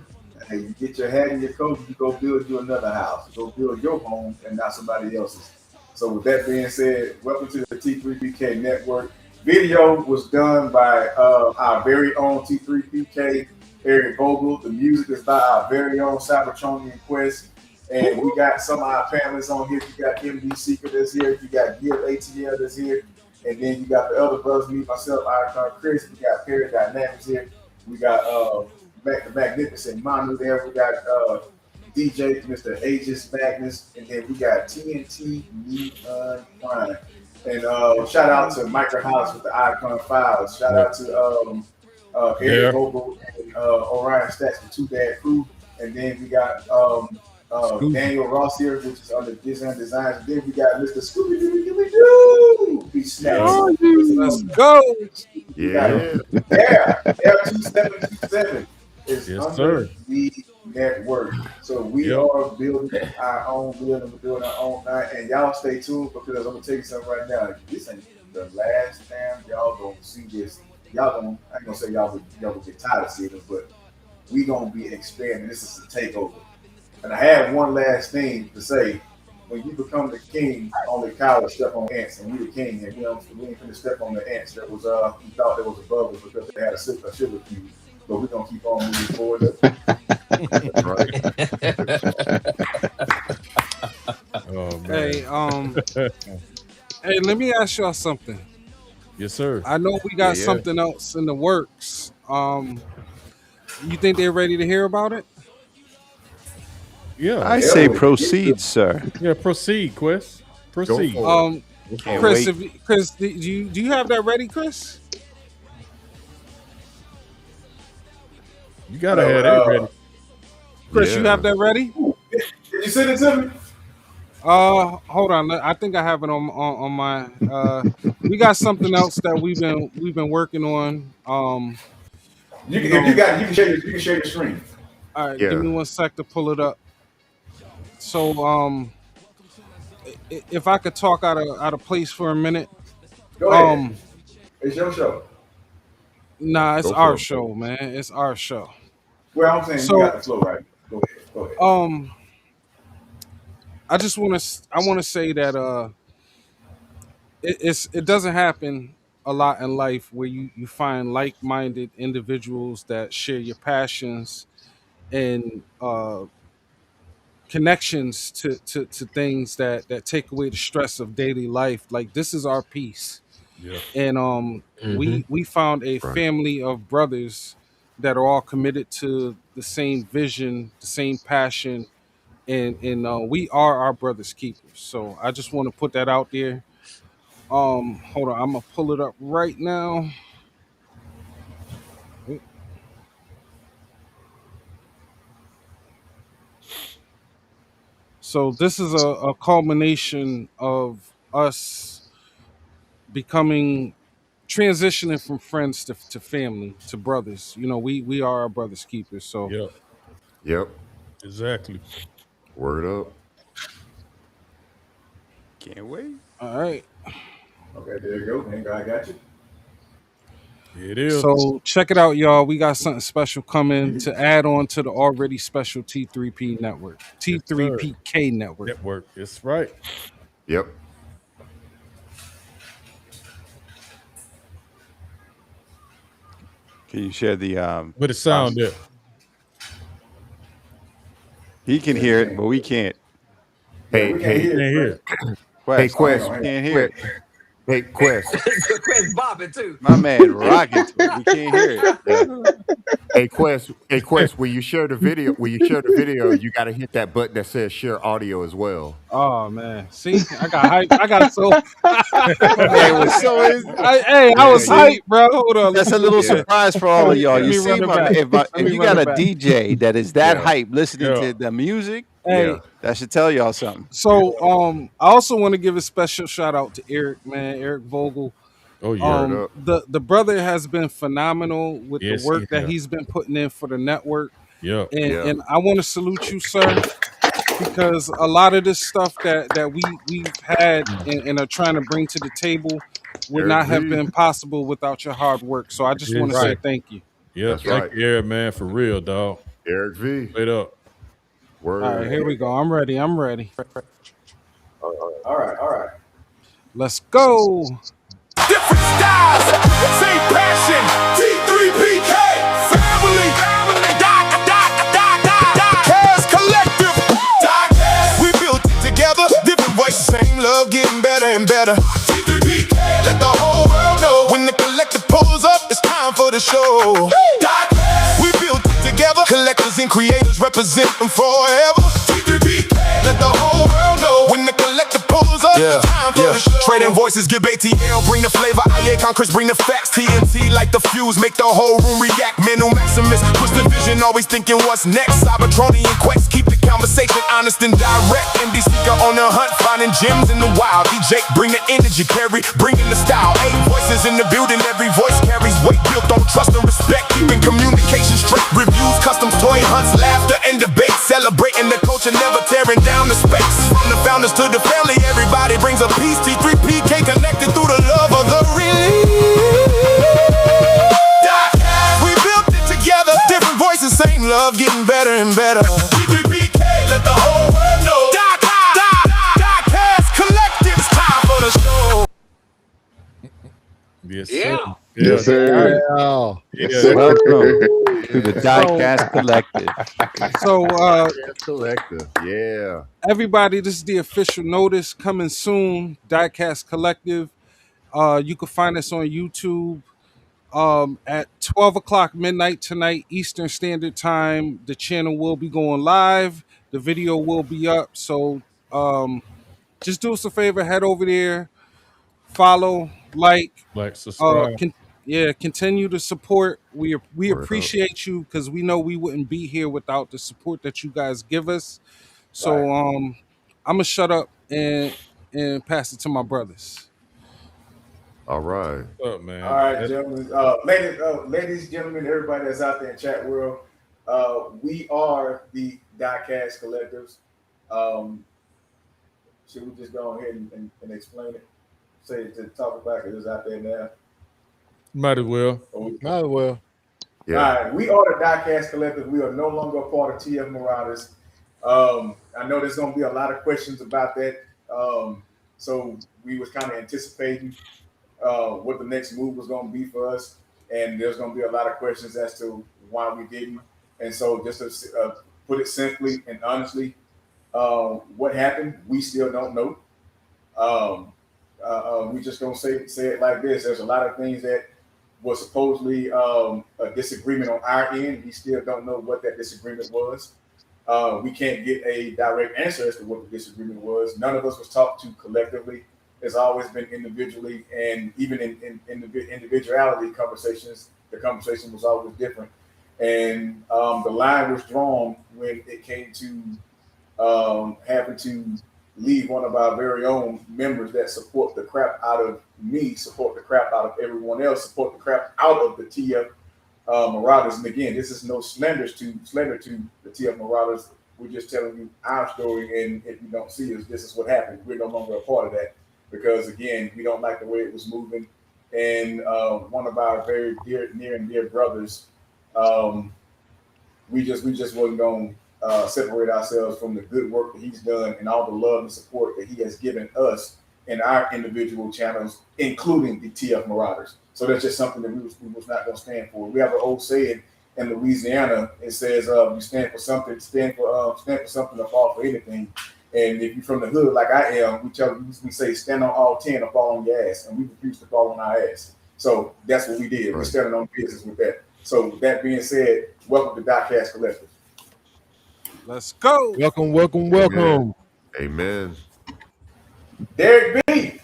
Hey, you get your hat and your coat, you go build you another house. Go build your home and not somebody else's. So with that being said, welcome to the T3PK network. Video was done by our very own T3PK, Eric Vogel. The music is by our very own Cybertronian Quest. And we got some of our families on here. You got MD Secret that's here. You got Gil ATL that's here. And then you got the other brothers, me, myself, Icon Chris. We got Perry Dynamics here. We got the Magnificent Manu there. We got DJ Mr. Aegis Magnus. And then we got TNT Neon Prime. And shout out to Micro House with the Icon Files. Shout out to Eric Vogel and Orion Stats, the Two Dad Crew. And then we got Daniel Ross here, which is under Design Designs. And then we got Mr. Scooby Doo. Be snapped. Let's go. Yeah. F2727 is under the network. So we are building our own building. We're doing our own night. And y'all stay tuned because I'm going to tell you something right now. This ain't the last time y'all going to see this. I ain't going to say y'all will get tired of seeing it, but we going to be expanding. This is a takeover. And I have one last thing to say. When you become the king, only cowards step on ants, and we the king, and we ain't finna step on the ants that was we thought that was above us because they had a sugar cube. But we're gonna keep on moving forward. Oh man. Hey, let me ask y'all something. Yes, sir. I know we got something else in the works. You think they're ready to hear about it? I say proceed, sir. Yeah, proceed, Quest. Proceed. Chris, Chris, do you have that ready, Chris? You gotta have that ready. Chris, you have that ready? Did you send it to me? Hold on. I think I have it on my. We got something else that we've been working on. If you got it, you can share your screen. All right, give me 1 sec to pull it up. So, if I could talk out of place for a minute. Go ahead. It's your show. Nah, it's our show, man. It's our show. Well, I'm saying you got the flow right. Go ahead. I want to say that it doesn't happen a lot in life where you find like-minded individuals that share your passions and connections to things that take away the stress of daily life. Like, this is our piece. Yeah. And we found a family of brothers that are all committed to the same vision, the same passion, and we are our brother's keepers. So I just want to put that out there. Hold on, I'm gonna pull it up right now. So this is a culmination of us transitioning from friends to family to brothers. We are our brother's keepers. So Yep. Exactly. Word up. Can't wait. All right. Okay, there you go. Thank God I got you. It is. So check it out, y'all. We got something special coming to add on to the already special T3P network, T3PK network. That's right. Yep. Can you share the With the sound there? He can hear it, but we can't. Hey, we can't hear it. Can't hear it. Quest, Quest. can't hear it. Hey, Quest. Quest bopping too. My man rocking to it. We can't hear it. Hey, Quest. Hey, Quest. When you share the video, you got to hit that button that says share audio as well. Oh man, see, I got hype. I got so. My man was so. I was hyped, bro. Hold on. That's a little surprise for all of y'all. You see, if you got a DJ that is that hype listening to the music, that should tell y'all something. So, I also want to give a special shout out to Eric, man, Eric Vogel. Oh yeah, the brother has been phenomenal with the work that he's been putting in for the network. Yeah, and I want to salute you, sir, because a lot of this stuff that we've had and are trying to bring to the table would not have been possible without your hard work. So I just want to say thank you. Yeah, thank you, Eric, man, for real, dog. Eric V. Straight up. Word. All right, here we go. I'm ready. All right. Let's go. Different styles, same passion. T3PK, family. Diecast collective. We built it together. Different voices, same love, getting better and better. T3PK, let the whole world know. When the collective pulls up, it's time for the show. We built it together. Collectors and creators represent them forever. T3PK, let the whole world know. When the collective pulls up, it's time for the show. Trading voices, give ATL, bring the flavor. IA Conquest, bring the facts. TNT, like the fuse, make the whole room react. Mental Maximus, push the vision, always thinking what's next. Cybertronian Quest, keep the conversation honest and direct. MD Seeker on the hunt, finding gems in the wild. DJ, bring the energy, carry, bringing the style. 8 voices in the building, every voice carries weight. Built on trust and respect, keeping communication straight. Reviews, customs, toy hunts, laughter and debate. Celebrating the culture, never tearing down the space. From the founders to the family, everybody brings a piece. T3PK connected through the love of the release. We built it together, different voices, same love, getting better and better. T3PK, let the whole world know. Diecast collective, it's time for the show. Yes, Yes, sir. Welcome to the Diecast Collective. So, Collective. Yeah. everybody, this is the official notice coming soon. Diecast Collective. You can find us on YouTube at 12 o'clock midnight tonight, Eastern Standard Time. The channel will be going live. The video will be up. So just do us a favor, head over there, follow, like, subscribe. Continue to support. We appreciate you because we know we wouldn't be here without the support that you guys give us. So I'm gonna shut up and pass it to my brothers. All right. What's up, man? All right, gentlemen, ladies, gentlemen, everybody that's out there in chat world, we are the Diecast Collectives. Should we just go ahead and explain it? Say to talk about it is out there now. Might as well. Might as well. Yeah. All right, we are the Diecast Collective. We are no longer a part of TF Marauders. I know there's going to be a lot of questions about that. So we was kind of anticipating what the next move was going to be for us. And there's going to be a lot of questions as to why we didn't. And so just to put it simply and honestly, what happened, we still don't know. We just going to say it like this. There's a lot of things that was supposedly a disagreement on our end. We still don't know what that disagreement was. We can't get a direct answer as to what the disagreement was. None of us was talked to collectively. It's always been individually, and even in individuality conversations, the conversation was always different. And the line was drawn when it came to having to leave one of our very own members that support the crap out of me, support the crap out of everyone else, support the crap out of the TF Marauders. And again, this is no slander to the TF Marauders. We're just telling you our story, and if you don't see us, this is what happened. We're no longer a part of that because, again, we don't like the way it was moving. And one of our very near and dear brothers, we just wasn't going to separate ourselves from the good work that he's done and all the love and support that he has given us in our individual channels, including the TF Marauders. So that's just something that we was not going to stand for. We have an old saying in Louisiana. It says, "You stand for something, stand for something, or fall for anything." And if you're from the hood like I am, we say stand on all 10 or fall on your ass, and we refuse to fall on our ass. So that's what we did. Right. We're standing on business with that. So with that being said, welcome to Diecast Collective. Let's go. Welcome. Amen. Derek B.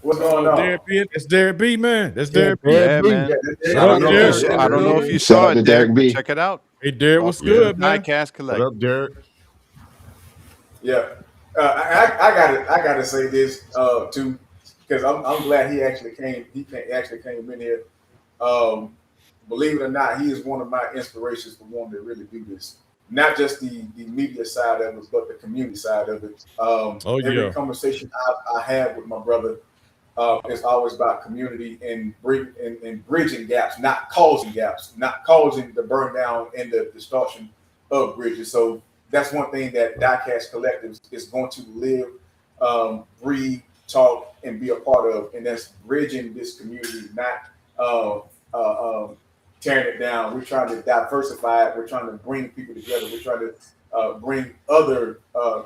What's going on? Derek B. That's Derek B, man. That's Yeah, Derek B. Yeah, man. What up, Derek? I don't know if you Shout saw out to it, Derek Derek, B. but check it out. Hey, Derek, what's Yeah. good, man? Diecast What Collective. up, Derek? Yeah, I gotta say this too, because I'm glad he actually came. He actually came in here. Believe it or not, he is one of my inspirations for wanting to really do this. Not just the media side of it, but the community side of it. Every conversation I have with my brother is always about community and bridging gaps, not causing gaps, not causing the burn down and the destruction of bridges. So that's one thing that Diecast Collective is going to live, breathe, talk, and be a part of, and that's bridging this community, not tearing it down. We're trying to diversify it. We're trying to bring people together. We're trying to bring other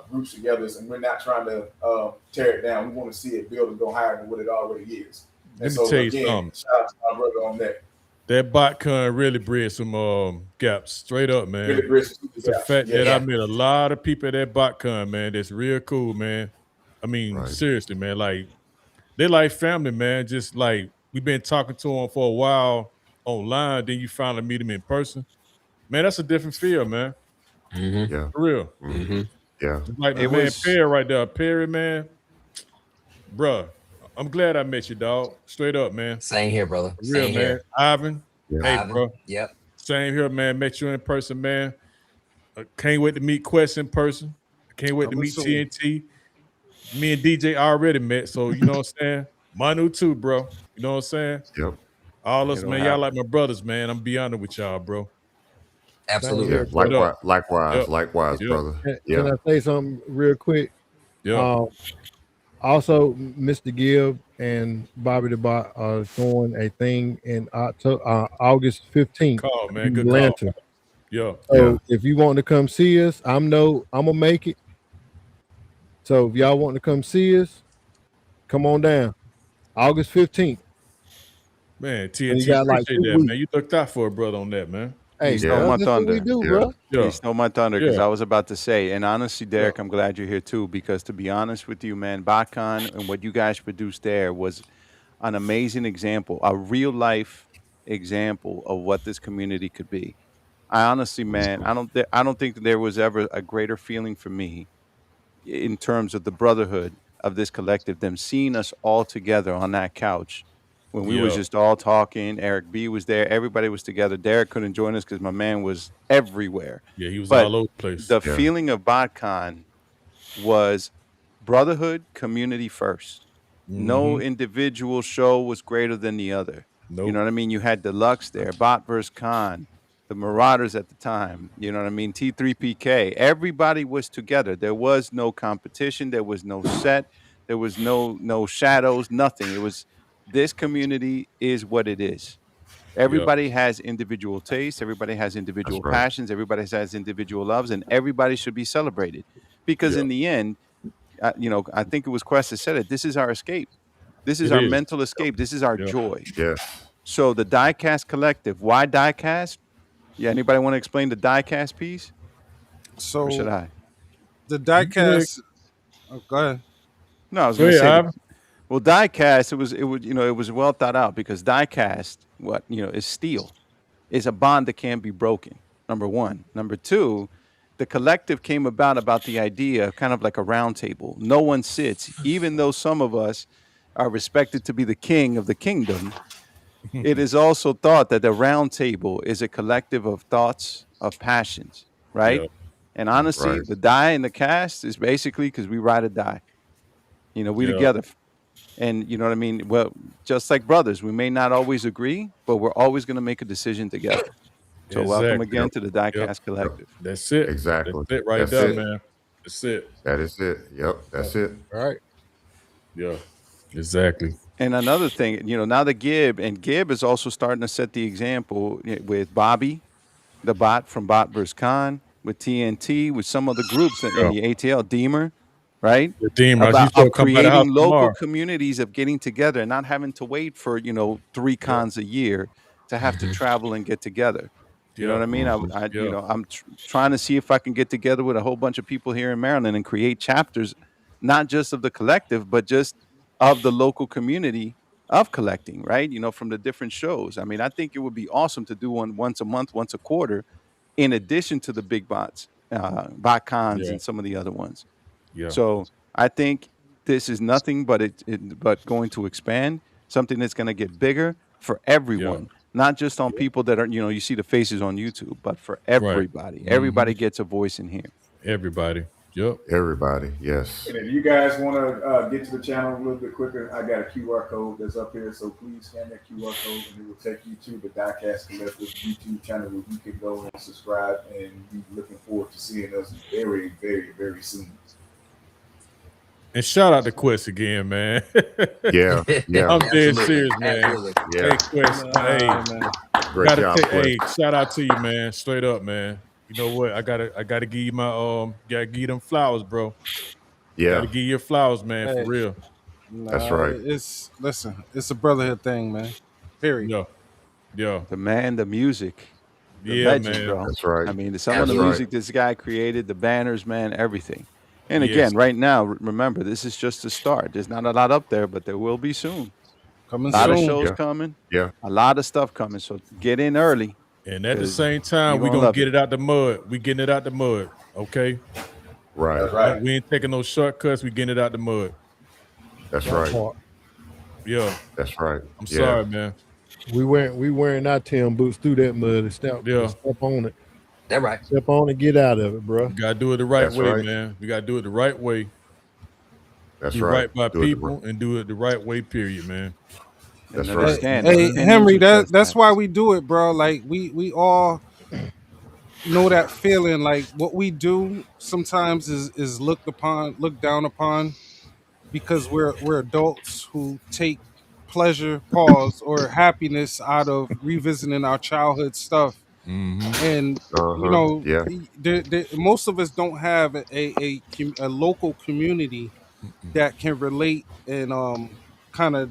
groups together, and we're not trying to tear it down. We want to see it build and go higher than what it already is. And Let me so tell you again, something. shout out to my brother on that. That BotCon really bridged some gaps. Straight up, man. Really bridged some It's the gaps. fact Yeah. that I met a lot of people at that BotCon, man. That's real cool, man. I mean, seriously, man. Like, they like family, man. Just like we've been talking to them for a while online, then you finally meet them in person. Man, that's a different feel, man. Yeah. For real. Yeah. Just like the It man was- Perry right there. Perry, man. Bruh, I'm glad I met you, dog. Straight up, man. Same here, brother. For real, Same man. here. Ivan. Yeah. Hey, Ivan, bro. Yep. Same here, man. Met you in person, man. Can't wait to meet Quest in person. Can't wait to meet TNT. Me and DJ already met, so you know what I'm saying? Manu too, bro. You know what I'm saying? Yep. All us, It'll man. happen. Y'all like my brothers, man. I'm beyond it with y'all, bro. Absolutely. Yeah. Likewise, Yep. brother. Can Yeah. I say something real quick? Yeah. Also, Mr. Gibb and Bobby the Bot are doing a thing in August 15th Call, man. in Good Atlanta. call. Yeah. So if you want to come see us, I'm gonna make it. So if y'all want to come see us, come on down. August 15th. Man, you TNT, got like appreciate 2 that, weeks. man. You looked out for a brother on that, man. Hey, You stole my that's what we thunder. do, Yeah. bro. Yeah. You stole my thunder because Yeah. I was about to say, and honestly, Derek, I'm glad you're here too, because to be honest with you, man, BotCon and what you guys produced there was an amazing example, a real life example of what this community could be. I honestly, man, I don't think that there was ever a greater feeling for me in terms of the brotherhood of this collective than seeing us all together on that couch when we was Yeah. just all talking. Eric B was there, everybody was together. Derek couldn't join us because my man was everywhere. Yeah, he was But all over the place. the Yeah. feeling of BotCon was brotherhood, community first. No individual show was greater than the other. Nope. You know what I mean? You had Deluxe there, Bot vs. Con, the Marauders at the time. You know what I mean? T3PK. Everybody was together. There was no competition. There was no set. There was no shadows. Nothing. It was this community is what it is. Everybody has individual tastes. Everybody has individual right. passions. Everybody has individual loves, and everybody should be celebrated. Because in the end, I think it was Quest that said it. This is our escape. This is It our is. mental escape. This is our joy. Yeah. So the Diecast Collective. Why Diecast? Yeah. Anybody want to explain the Diecast piece? So Or should I? the diecast. Oh, go ahead. No, I was Go going to ahead, say. Ivan. Well, diecast, it was well thought out because diecast, is steel, is a bond that can't be broken. Number one. Number two, the collective came about the idea, kind of like a round table. No one sits, even though some of us are respected to be the king of the kingdom. It is also thought that the round table is a collective of thoughts, of passions, right? Yeah. And honestly, Right. the die in the cast is basically because we ride or die. We Yeah. together. And you know what I mean? Well, just like brothers, we may not always agree, but we're always going to make a decision together. So welcome Exactly. again to the Diecast Collective. That's it. Exactly. That's it right That's there, it. man. That's it. That is it. Yep. That's it. All right. Yeah. Exactly. And another thing, now that Gibb is also starting to set the example with Bobby, the bot from Bot vs. Con, with TNT, with some of the groups in the ATL, Deemer, right? The team, right? You About still of come by the house creating local tomorrow. communities of getting together and not having to wait for 3 cons a year to have to travel and get together. You know Yeah. what I mean? Yeah. I'm trying to see if I can get together with a whole bunch of people here in Maryland and create chapters, not just of the collective, but just of the local community of collecting, right? From the different shows. I mean, I think it would be awesome to do one once a month, once a quarter, in addition to the big bot cons Yeah. and some of the other ones. Yeah. So I think this is nothing but but going to expand, something that's going to get bigger for Yeah. everyone, not just on people that are, you see the faces on YouTube, but for Right. everybody. Everybody gets a voice in here. Everybody. Yep. Everybody. Yes. And if you guys want to get to the channel a little bit quicker, I got a QR code that's up here. So please scan that QR code and it will take you to the Diecast Collective YouTube channel where you can go and subscribe, and be looking forward to seeing us very, very, very soon. And shout out to Quest again, man. Yeah. Yeah. I'm dead Absolutely. serious, man. Absolutely. Yeah. Hey, Quest. Hey, man. Great gotta job, take, Quest. hey, shout out to you, man. Straight up, man. You know what? I gotta give you my gotta give you them flowers, bro. Yeah. Gotta give you your flowers, man, Hey. for real. That's right. It's a brotherhood thing, man. Period. Yeah. Yeah. The man, the music, the Yeah, legend, man. bro. That's right. I mean, some of the Absolutely. music this guy created, the banners, man, everything. And Yes. again, right now, remember, this is just the start. There's not a lot up there, but there will be soon. Coming A lot of soon. shows Yeah. coming, Yeah. a lot of stuff coming. So get in early. And at the 'Cause same time, you we gonna gonna love get it. it out the mud. We getting it out the mud. Okay. Right. That's right. We ain't taking no shortcuts. We getting it out the mud. That's That right. part. Yeah. That's right. I'm Yeah. sorry, man. We wearing our Tim boots through that mud and step on it. That right. Step on and get out of it, bro. We gotta do it the right That's way, right. man. We gotta do it the right way. That's Do right. right by Do it the people and do it the right way, period, man. That's And right. understand, Hey, independent Henry, music that's does why we do it, bro. Like we all know that feeling. Like what we do sometimes is looked down upon, because we're adults who take pleasure, pause, or happiness out of revisiting our childhood stuff. Mm-hmm. And Yeah. most of us don't have a local community that can relate and kind of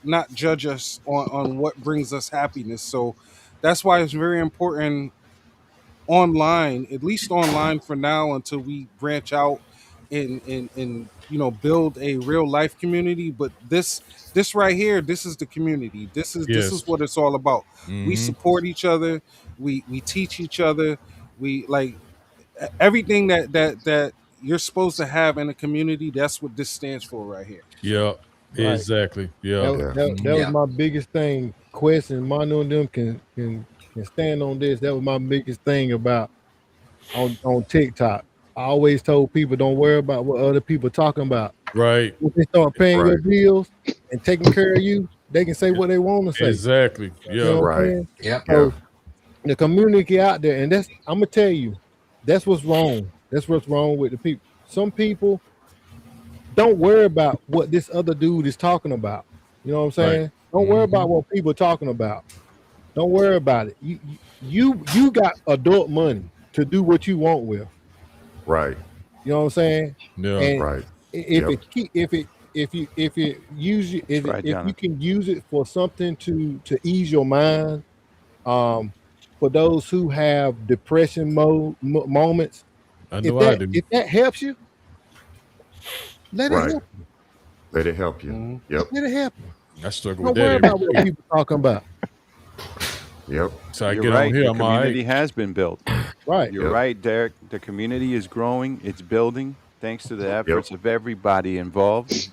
not judge us on what brings us happiness. So that's why it's very important online, at least online for now, until we branch out and build a real life community. But this right here, this is the community. This is Yes. what it's all about. We Mhm. support each other, we teach each other, we like everything that you're supposed to have in a community. That's what this stands for right here. Yeah. Right. Exactly. Yeah. That Mhm. was my biggest thing. Quest and Manu and them can stand on this. That was my biggest thing about on TikTok. I always told people, don't worry about what other people talking about. Right. When they start paying your Right. bills and taking care of you, they can say what they want to say. Exactly. You Yeah. know what I'm Right. saying? Yep. Yeah. So the community out there, and that's I'm gonna tell you, that's what's wrong. That's what's wrong with the people. Some people don't worry about what this other dude is talking about. You know what I'm saying? Don't worry about what people are talking about. Don't worry about it. You got adult money to do what you want with. Right. You know what I'm saying? Yeah. And Right. if Yep. if you use it, if right, you Jonathan. can use it for something to ease your mind, for those who have depression moments, I if know I do. that helps you, let it Right. help. Let it help you. Mhm. Yep. Let it help you. I struggle Don't with worry that about every what day. people talking about. Yep. So I You're get right. on here, The I'm all right. community has been built. Right. You're Yep. right, Derek. The community is growing. It's building thanks to the efforts of everybody involved.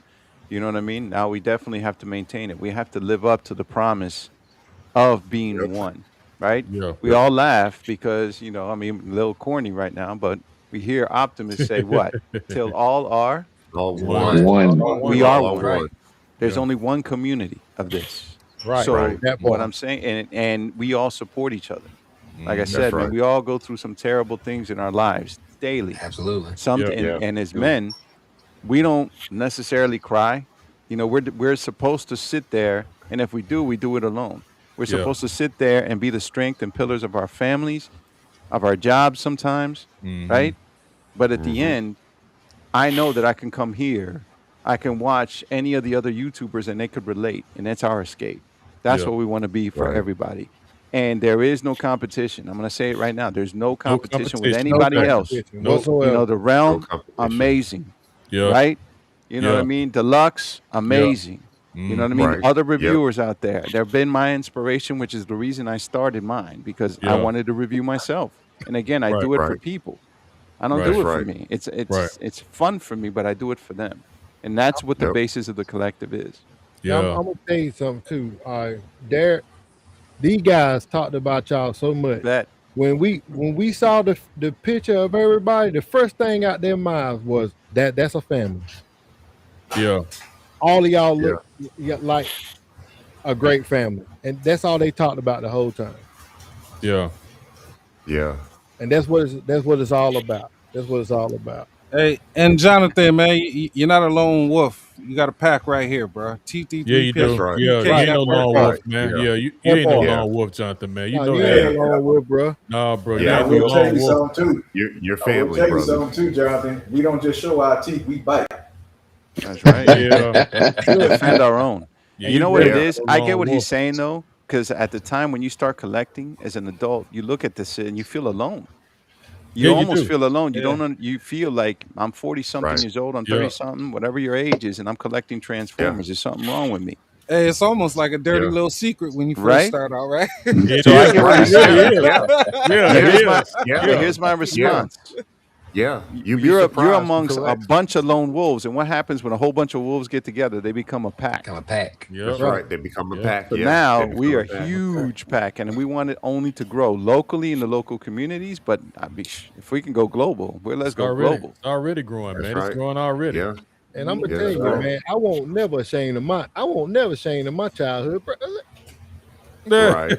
You know what I mean? Now we definitely have to maintain it. We have to live up to the promise of being Yep. one, right? Yeah. We all laugh because, I mean, a little corny right now, but we hear Optimus say what? Till all are, All One. one. we are All one. Right. one. There's Yeah. only one community of this. Right. So Right. That what part. I'm saying, and we all support each other. Like I Mhm. said, man, right. we all go through some terrible things in our lives daily. Absolutely. Something, Yeah. and as Yeah. men, we don't necessarily cry. We're supposed to sit there, and if we do it alone. We're Yeah. supposed to sit there and be the strength and pillars of our families of our jobs sometimes, right? But at the end, I know that I can come here, I can watch any of the other YouTubers and they could relate, and that's our escape. That's what we want to be for everybody. And there is no competition. I'm going to say it right now. There's no competition with anybody else. Whatsoever. You know, the realm, amazing. Right? You know what I mean? Deluxe, amazing. You know what I mean? Other reviewers out there. They've been my inspiration, which is the reason I started mine, because I wanted to review myself. And again, I do it for people. I don't do it for me. It's fun for me, but I do it for them. And that's what the basis of the collective is. I'm gonna tell you something too. Derek, these guys talked about y'all so much. That when we saw the picture of everybody, the first thing out their minds was that's a family. Yeah. All of y'all look like a great family, and that's all they talked about the whole time. Yeah. And that's what it's all about. That's what it's all about. Hey, and Jonathan, man, you're not a lone wolf. You got a pack right here, bro. TT3. Yeah, you do. right. Yeah, you ain't no lone wolf, man. Yeah, you ain't no lone wolf, Jonathan, man. You know you that. ain't no lone wolf, bro. No, bro. Yeah, You I ain't no will tell lone you wolf. something too. Your I will family, tell you brother. something too, Jonathan. We don't just show our teeth; we bite. That's right. Yeah. Defend our own. Yeah, You know what it yeah. is? I get Lone what wolf. he's saying though, because at the time when you start collecting as an adult, you look at this and you feel alone. You Yeah, you almost do. feel alone. You Yeah. don't. You feel like I'm 40 something Right. years old. I'm Yeah. 30 something, whatever your age is, and I'm collecting Transformers. There's something wrong with me, Hey, it's almost like a dirty Yeah. little secret when you first Right? start out, right? It So I is. get what he's It saying. really is. Yeah. Yeah, But it here's my is. Yeah. but here's my response. Yeah. You'd be You're surprised. amongst a Correct. bunch of lone wolves, and what happens when a whole bunch of wolves get together? They become a pack. Become a pack. Yeah. That's right. They become a Yeah. pack. So Yeah. now They we become are a pack. a huge pack, and we want it only to grow locally in the local communities. But if we can go global, let's It's go already, global. it's already growing, That's man. right. It's growing already. Yeah. And I'm gonna Yeah, tell that's you, right. man, I won't never ashamed of my childhood. Bro. Right.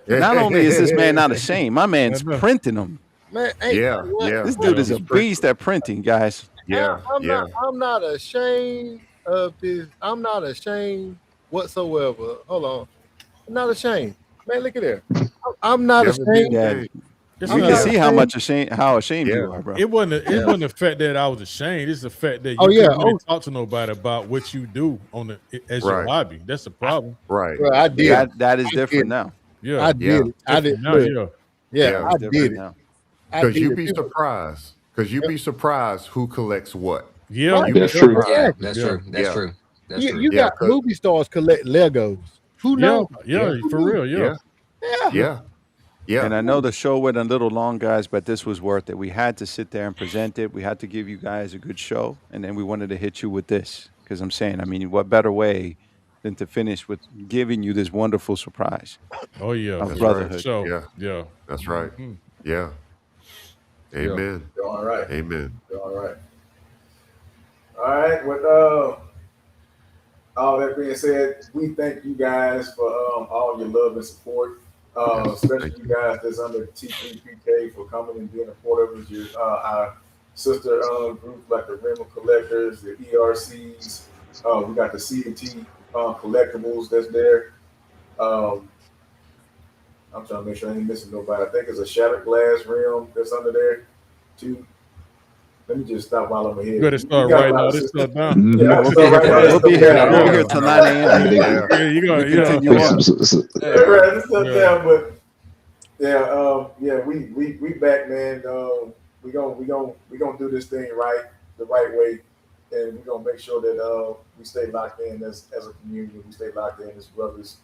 Not only is this man not ashamed, my man's printing them. Man, ain't Yeah. what? Yeah. This dude is a He's pretty- beast at printing, guys. Yeah. Yeah. I'm not ashamed of this. I'm not ashamed whatsoever. Hold on. I'm not ashamed. Man, look at there. I'm not Never been ashamed. Yeah, ashamed. It's you I'm can not see how ashamed Yeah. you are, bro. It wasn't the fact that I was ashamed. It's the fact that you Oh, yeah. couldn't really Oh. talk to nobody about what you do as your Right. hobby. That's the problem. Right. Bro, I did. That is I different did. now. Yeah. I did it. I did. Now, Look, yeah. yeah, Yeah. I It's did different it. now. I Because did you'd it. be surprised. Because you'd be surprised who collects what. Yeah. Right. You'd be That's true. surprised. Yeah, that's Yeah. true. That's Yeah. true. That's You, true. you Yeah, got 'cause- movie stars collect Legos. Who Yeah. knows? Yeah. For real. Yeah. Yeah. Yeah. Yeah. And I know the show went a little long, guys, but this was worth it. We had to sit there and present it. We had to give you guys a good show, and then we wanted to hit you with this because I'm saying, I mean, what better way than to finish with giving you this wonderful surprise Oh yeah. of That's brotherhood? right. So Yeah. yeah. That's right. Mhm. Yeah. Amen. You're all right. Amen. You're all right. All right. With all that being said, we thank you guys for all your love and support. Especially you guys that's under T3PK for coming and being a part of it. Our sister groups like the Rim of Collectors, the ERCs. We got the C&T collectibles that's there. I'm trying to make sure I ain't missing nobody. I think it's a Shattered Glass Rim that's under there too. Let me just stop while I'm ahead. You better start writing all this stuff down. Yeah, I'm We'll still be here, writing all this we'll be stuff here, down. we'll be here till 9 a.m. Yeah, you gonna We continue on. Right, this stuff Yeah. down, but yeah, we back, man. We gonna do this thing right, the right way, and we gonna make sure that we stay locked in as a community. We stay locked in as brothers,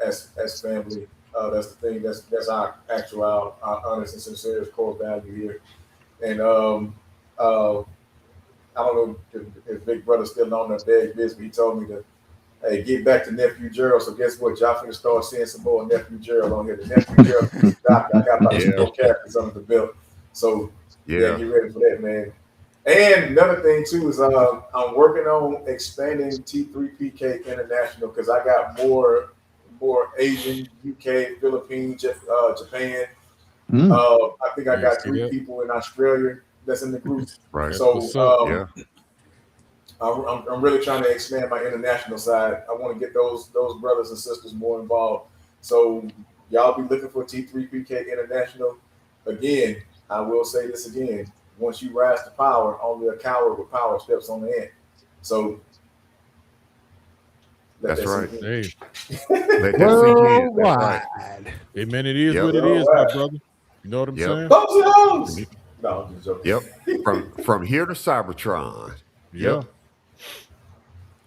as family. That's the thing. That's our actual, our honest and sincere core value here. And I don't know if Big Brother's still on that bad business, but he told me to, hey, get back to Nephew Gerald. So guess what? Y'all finna start seeing some more Nephew Gerald on here. The Nephew Gerald doctor. I got about some more characters under the belt. So yeah, get ready for that, man. And another thing too is I'm working on expanding T3PK International because I got more Asian, UK, Philippines, Japan. I think I got 3 people in Australia that's in the group. Right. So yeah. I'm really trying to expand my international side. I want to get those brothers and sisters more involved. So y'all be looking for T3PK International. again, I will say this again. Once you rise to power, only a coward with power steps on the end. So that's right. Hey, let that sink in. That's right. Hey, man, it is what it is, my brother. You know what I'm saying? No, I'm just joking. Yep. From here to Cybertron. Yeah.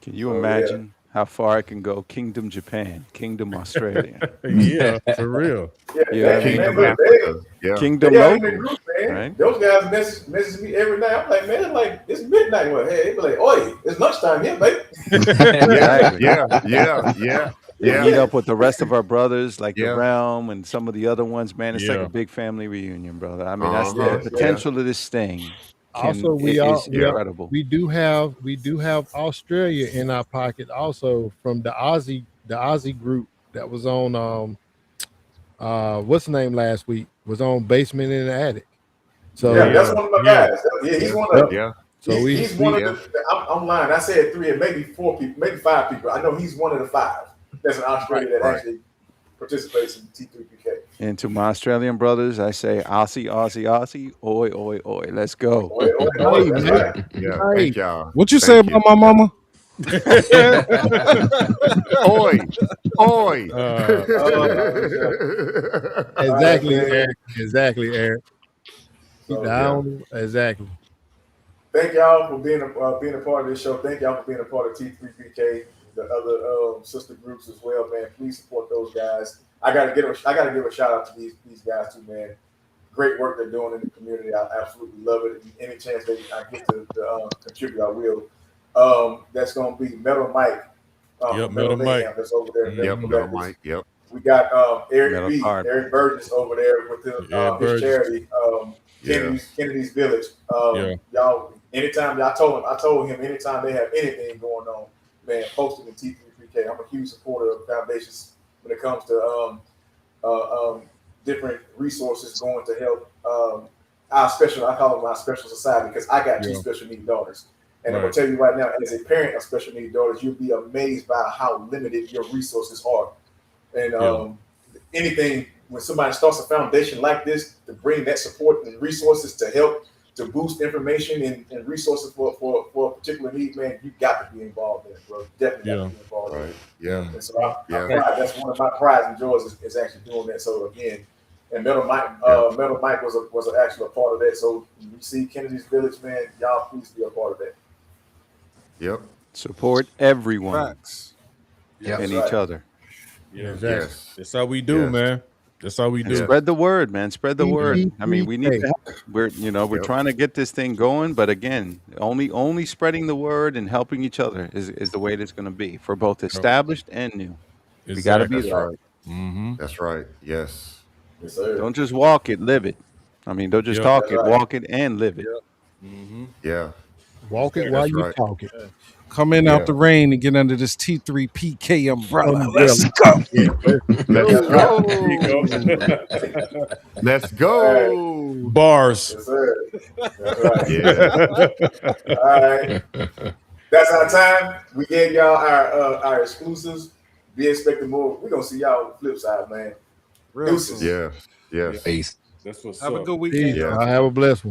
Can you imagine how far it can go? Kingdom Japan, Kingdom Australia. Yeah, for real. Yeah, Kingdom Africa. Yeah. Kingdom local. Right? Those guys message me every night. I'm like, man, it's midnight. Well, hey, they be like, oi, it's lunchtime here, baby. Yeah. Meet up with the rest of our brothers, like the Realm and some of the other ones. Man, it's like a big family reunion, brother. I mean, that's the potential of this thing. Also, is incredible. We do have Australia in our pocket, also from the Aussie group that was on what's the name last week? Was on Basement in the Attic. So that's one of my guys. Yeah, he's one of them. So he's one of the. I'm lying. I said 3 and maybe 4 people, maybe 5 people. I know he's one of the 5. That's in Australia that actually participates in T3PK. And to my Australian brothers, I say Aussie, Aussie, Aussie, oi, oi, oi. Let's go. Oi, Thank y'all. What you say about my mama? Oi, oi. Exactly, Eric. Exactly. Thank y'all for being a part of this show. Thank y'all for being a part of T3PK, the other sister groups as well, man. Please support those guys. I gotta give a shout out to these guys too, man. Great work they're doing in the community. I absolutely love it. Any chance that I get to contribute, I will. That's gonna be Metal Mike. Metal Mike. That's over there. Metal Mike. Yep. We got Eric Burgess over there with his charity, Kennedy's Village. Y'all, anytime I told him anytime they have anything going on, man, post it in T3PK. I'm a huge supporter of foundations when it comes to different resources going to help I call them my special society because I got 2 special needs daughters. And I'm gonna tell you right now, as a parent of special needs daughters, you'll be amazed by how limited your resources are. And anything when somebody starts a foundation like this to bring that support and resources to help to boost information and resources for a particular need, man, you got to be involved in it, bro. Definitely got to be involved in it. Yeah. And so that's one of my prides and joys is actually doing that. So again, and Metal Mike was actually a part of that. So you see Kennedy's Village, man, y'all please be a part of that. Yep. Support everyone. And each other. Yeah, exactly. That's how we do, man. That's how we do. Spread the word, man. Spread the word. I mean, we need to help. We're trying to get this thing going, but again, only spreading the word and helping each other is the way it's going to be for both established and new. Exactly. We got to be there. Right. Mm-hmm. That's right. Yes. Yes, sir. Don't just walk it, live it. I mean, don't just talk it, walk it and live it. Mm-hmm. Yeah. Walk it while you talk it. Come in out the rain and get under this T3PK umbrella. Let's go. Let's go. Bars. Yes, sir. That's right. Yeah. All right. That's our time. We gave y'all our exclusives. Be expecting more. We're gonna see y'all on the flip side, man. Real soon. Yeah. Peace. That's what's Have up. a good weekend. I have a blessed one.